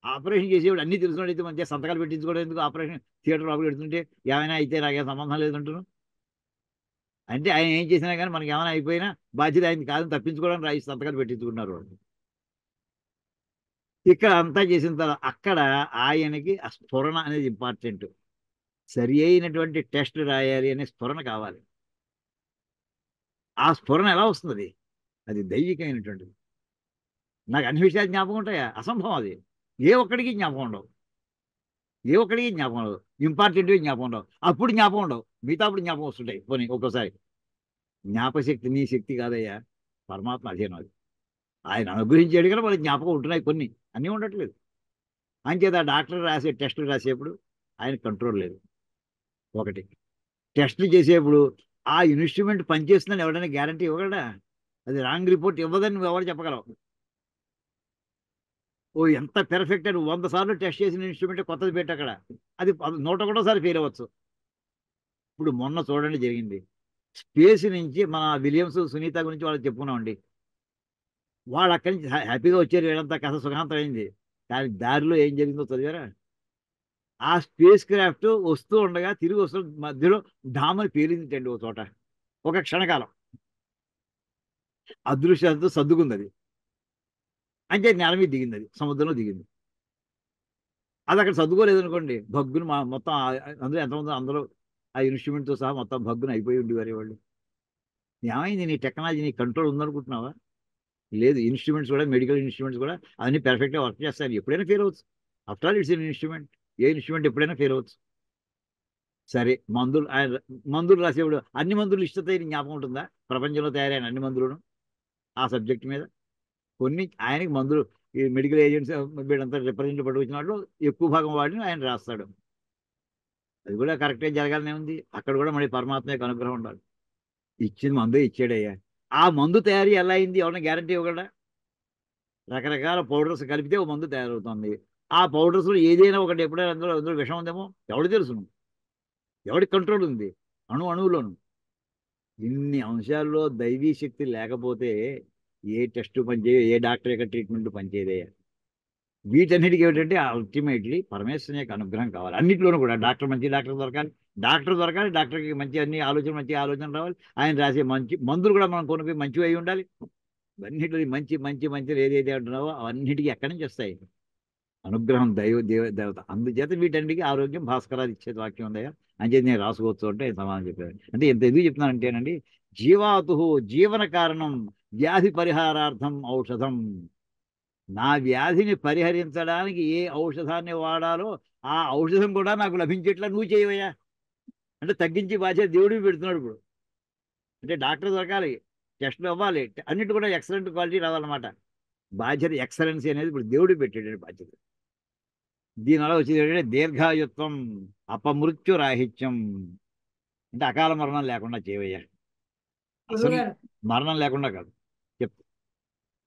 ఆపరేషన్ చేసేవాడు అన్నీ తెలుసుకున్నాడు అయితే మంచిగా సంతకాలు పెట్టించుకోవడం ఎందుకు? ఆపరేషన్ థియేటర్ లోపల పెడుతుంటే ఏమైనా అయితే నాకేం సంబంధం లేదంటున్నాను. అంటే ఆయన ఏం చేసినా కానీ మనకి ఏమైనా అయిపోయినా బాధ్యత ఆయన కాదని తప్పించుకోవడానికి రాయి సంతకాలు పెట్టించుకున్నారు వాళ్ళు. ఇక్కడ అంతా చేసిన తర్వాత అక్కడ ఆయనకి ఆ స్ఫురణ అనేది ఇంపార్టెంట్. సరి అయినటువంటి టెస్ట్ రాయాలి అనే స్ఫురణ కావాలి. ఆ స్ఫురణ ఎలా వస్తుంది? అది దైవికమైనటువంటిది. నాకు అన్ని విషయాలు జ్ఞాపకం ఉంటాయా? అసంభవం అది. ఏ ఒక్కడికి జ్ఞాపకం ఉండవు. ఏ ఒక్కడికి జ్ఞాపకం ఉండవు. ఇంపార్టెంట్వి జ్ఞాపకం ఉండవు. అప్పుడు జ్ఞాపకం ఉండవు, మిగతా అప్పుడు జ్ఞాపకం వస్తుంటాయి. పోనీ ఒక్కోసారి. జ్ఞాపశక్తి నీ శక్తి కాదయ్యా, పరమాత్మ అధీనం అది. ఆయన అనుగ్రహించాడు కదా వాళ్ళకి జ్ఞాపకం ఉంటున్నాయి కొన్ని, అన్నీ ఉండట్లేదు. అంచేత డాక్టర్ రాసే టెస్టులు రాసేప్పుడు ఆయన కంట్రోల్ లేదు. ఒకటి, టెస్టులు చేసేప్పుడు ఆ ఇన్స్ట్రుమెంట్ పనిచేస్తుందని ఎవరైనా గ్యారంటీ ఇవ్వగలడా? అది రాంగ్ రిపోర్ట్ ఇవ్వదని నువ్వు ఎవరు చెప్పగలవు? ఓ ఎంత పెర్ఫెక్ట్ అని 100 సార్లు టెస్ట్ చేసిన ఇన్స్ట్రుమెంట్ కొత్తది పెట్టి అక్కడ అది 101సారి ఫెయిల్ అవ్వచ్చు. ఇప్పుడు మొన్న చూడండి జరిగింది. స్పేస్ నుంచి మన విలియమ్స్ సునీత గురించి వాళ్ళు చెప్పుకున్నామండి. వాళ్ళు అక్కడి నుంచి హ్యాపీగా వచ్చారు, వీళ్ళంతా కాస్త సుఖాంతం అయింది. కానీ దారిలో ఏం జరిగిందో చదివారా? ఆ స్పేస్ క్రాఫ్ట్ వస్తూ ఉండగా తిరిగి వస్తూ మధ్యలో డామని పేలిందండి ఒక చోట. ఒక క్షణకాలం అదృశ్యంతో సర్దుకుంది అది. అంటే నేల మీద దిగింది, అది సముద్రంలో దిగింది. అది అక్కడ సర్దుకోలేదు అనుకోండి, భగ్గును మొత్తం అందులో ఎంతమంది అందరూ ఆ ఇన్స్ట్రుమెంట్తో సహా మొత్తం భగ్గును అయిపోయి ఉండేవారు వాళ్ళు. ఏమైంది? నీ టెక్నాలజీ నీ కంట్రోల్ ఉందనుకుంటున్నావా? లేదు. ఇన్స్ట్రుమెంట్స్ కూడా, మెడికల్ ఇన్స్ట్రుమెంట్స్ కూడా అన్ని పెర్ఫెక్ట్గా వర్క్ చేస్తాయి. ఎప్పుడైనా ఫెయిల్ అవ్వచ్చు. After all it's an instrument. A instrument ఎప్పుడైనా ఫెయిల్ అవ్వచ్చు. సరే, మందులు ఆయన మందులు రాసేవాడు అన్ని మందులు ఇష్టత జ్ఞాపకం ఉంటుందా? ప్రపంచంలో తయారైన అన్ని మందులను ఆ సబ్జెక్ట్ మీద. కొన్ని ఆయనకి మందులు ఈ మెడికల్ ఏజెంట్స్ వీళ్ళంతా రిప్రజెంట్ పట్టుకొచ్చిన వాళ్ళు ఎక్కువ భాగం వాడిని ఆయన రాస్తాడు. అది కూడా కరెక్ట్గా జరగాలనే ఉంది. అక్కడ కూడా మళ్ళీ పరమాత్మ యొక్క అనుగ్రహం ఉండాలి. ఇచ్చిన మందు ఇచ్చాడయ్యా. ఆ మందు తయారీ ఎలా అయింది? ఎవరైనా గ్యారంటీ ఇవ్వగలడా? రకరకాల పౌడర్స్ కలిపితే ఒక మందు తయారవుతుంది. ఆ పౌడర్స్లో ఏదైనా ఒకటి ఎప్పుడైనా అందులో అందులో విషం ఉందేమో ఎవడు తెలుసును? ఎవడి కంట్రోల్ ఉంది? అణువులోను. ఇన్ని అంశాల్లో దైవీ శక్తి లేకపోతే ఏ టెస్ట్ పనిచేయ, ఏ డాక్టర్ యొక్క ట్రీట్మెంట్ పనిచేయదయ్యా. వీటన్నిటికీ ఏమిటంటే అల్టిమేట్లీ పరమేశ్వరుని యొక్క అనుగ్రహం కావాలి. అన్నింటిలోనూ కూడా డాక్టర్ మంచి డాక్టర్ దొరకాలి, డాక్టర్కి మంచి మంచి ఆలోచన రావాలి. ఆయన రాసే మంచి మందులు కూడా మనం కొనుక్కి మంచివి అయి ఉండాలి. అన్నింటిలో మంచి మంచి మంచి ఏదైతే అంటున్నావో అవన్నిటికీ ఎక్కడి నుంచి వస్తాయి? అనుగ్రహం, దేవత. అందుచేత వీటన్నిటికీ ఆరోగ్యం భాస్కరాది ఇచ్చేది వాక్యం ఉందయ్యా. అంచేది నేను రాసుకోవచ్చు అంటే సమాధానం చెప్పాను. అంటే ఎంత ఎందుకు చెప్తున్నానంటేనండి, జీవాతు జీవన కారణం, వ్యాధి పరిహారార్థం ఔషధం. నా వ్యాధిని పరిహరించడానికి ఏ ఔషధాన్ని వాడాలో ఆ ఔషధం కూడా నాకు లభించేట్లా నువ్వు చేయవయ్యా. అంటే తగ్గించి బాధ్యత దేవుడికి పెడుతున్నాడు ఇప్పుడు. అంటే డాక్టర్ దొరకాలి, టెస్టులు అవ్వాలి, అన్నిటి కూడా ఎక్సలెంట్ క్వాలిటీ రావాలన్నమాట. బాధ్యత ఎక్సలెన్సీ అనేది ఇప్పుడు దేవుడికి పెట్టాడు బాధ్యత. దీనివల్ల వచ్చేది ఏంటంటే దీర్ఘాయుత్వం, అపమృత్యురాహిత్యం. అంటే అకాల మరణం లేకుండా చేయవయ్యా. అసలు
గురుగారు
మరణం లేకుండా కాదు, చెప్తా.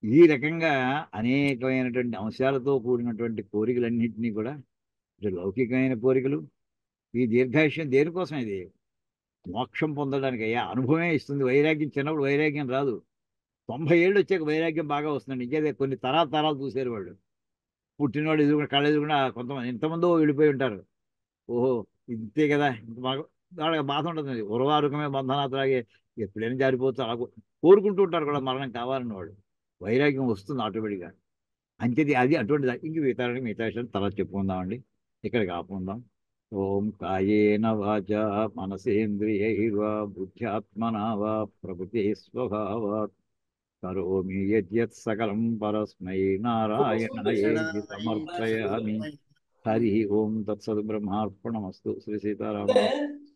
ఈ రకంగా అనేకమైనటువంటి అంశాలతో కూడినటువంటి కోరికలన్నింటినీ కూడా, ఇటు లౌకికమైన కోరికలు, ఈ దీర్ఘాయుష్యం దేనికోసం ఇది? మోక్షం పొందడానికి అయ్యా. అనుభవమే ఇస్తుంది. వైరాగ్యం చిన్నప్పుడు వైరాగ్యం రాదు. 90 ఏళ్ళు వచ్చాక వైరాగ్యం బాగా వస్తుంది. ఇంకేదే కొన్ని తరాలు తరాలు చూసారు వాళ్ళు. పుట్టినవాడు ఎదురుకుండా కళ్ళు ఎదురుకుండా కొంతమంది ఇంతమందో వెళ్ళిపోయి ఉంటారు. ఓహో, ఇంతే కదా, ఇంత బాగా వాళ్ళకి బాధ ఉంటుంది. ఉరవారుకమే బంధనాథలాగే ఎప్పుడైనా జారిపోవచ్చు అలా కోరుకుంటూ ఉంటారు కూడా మరణం కావాలని వాళ్ళు. వైరాగ్యం వస్తుంది ఆటోమేటిక్గా. అంతేది అది అటువంటిది. ఇంక మిగతా విషయాలు తర్వాత చెప్పుకుందామండి. ఇక్కడికి ఆపుకుందాం. ఓం కాయేన వాచా మనసేంద్రియైర్వా బుద్ధ్యాత్మనా వా ప్రకృతి స్వభావాత్ కరోమి యద్యత్ సకలం పరస్మై నారాయణాయేతి సమర్పయామి. హరి ఓం తత్సద్ బ్రహ్మార్పణమస్తు. శ్రీ సీతారామ.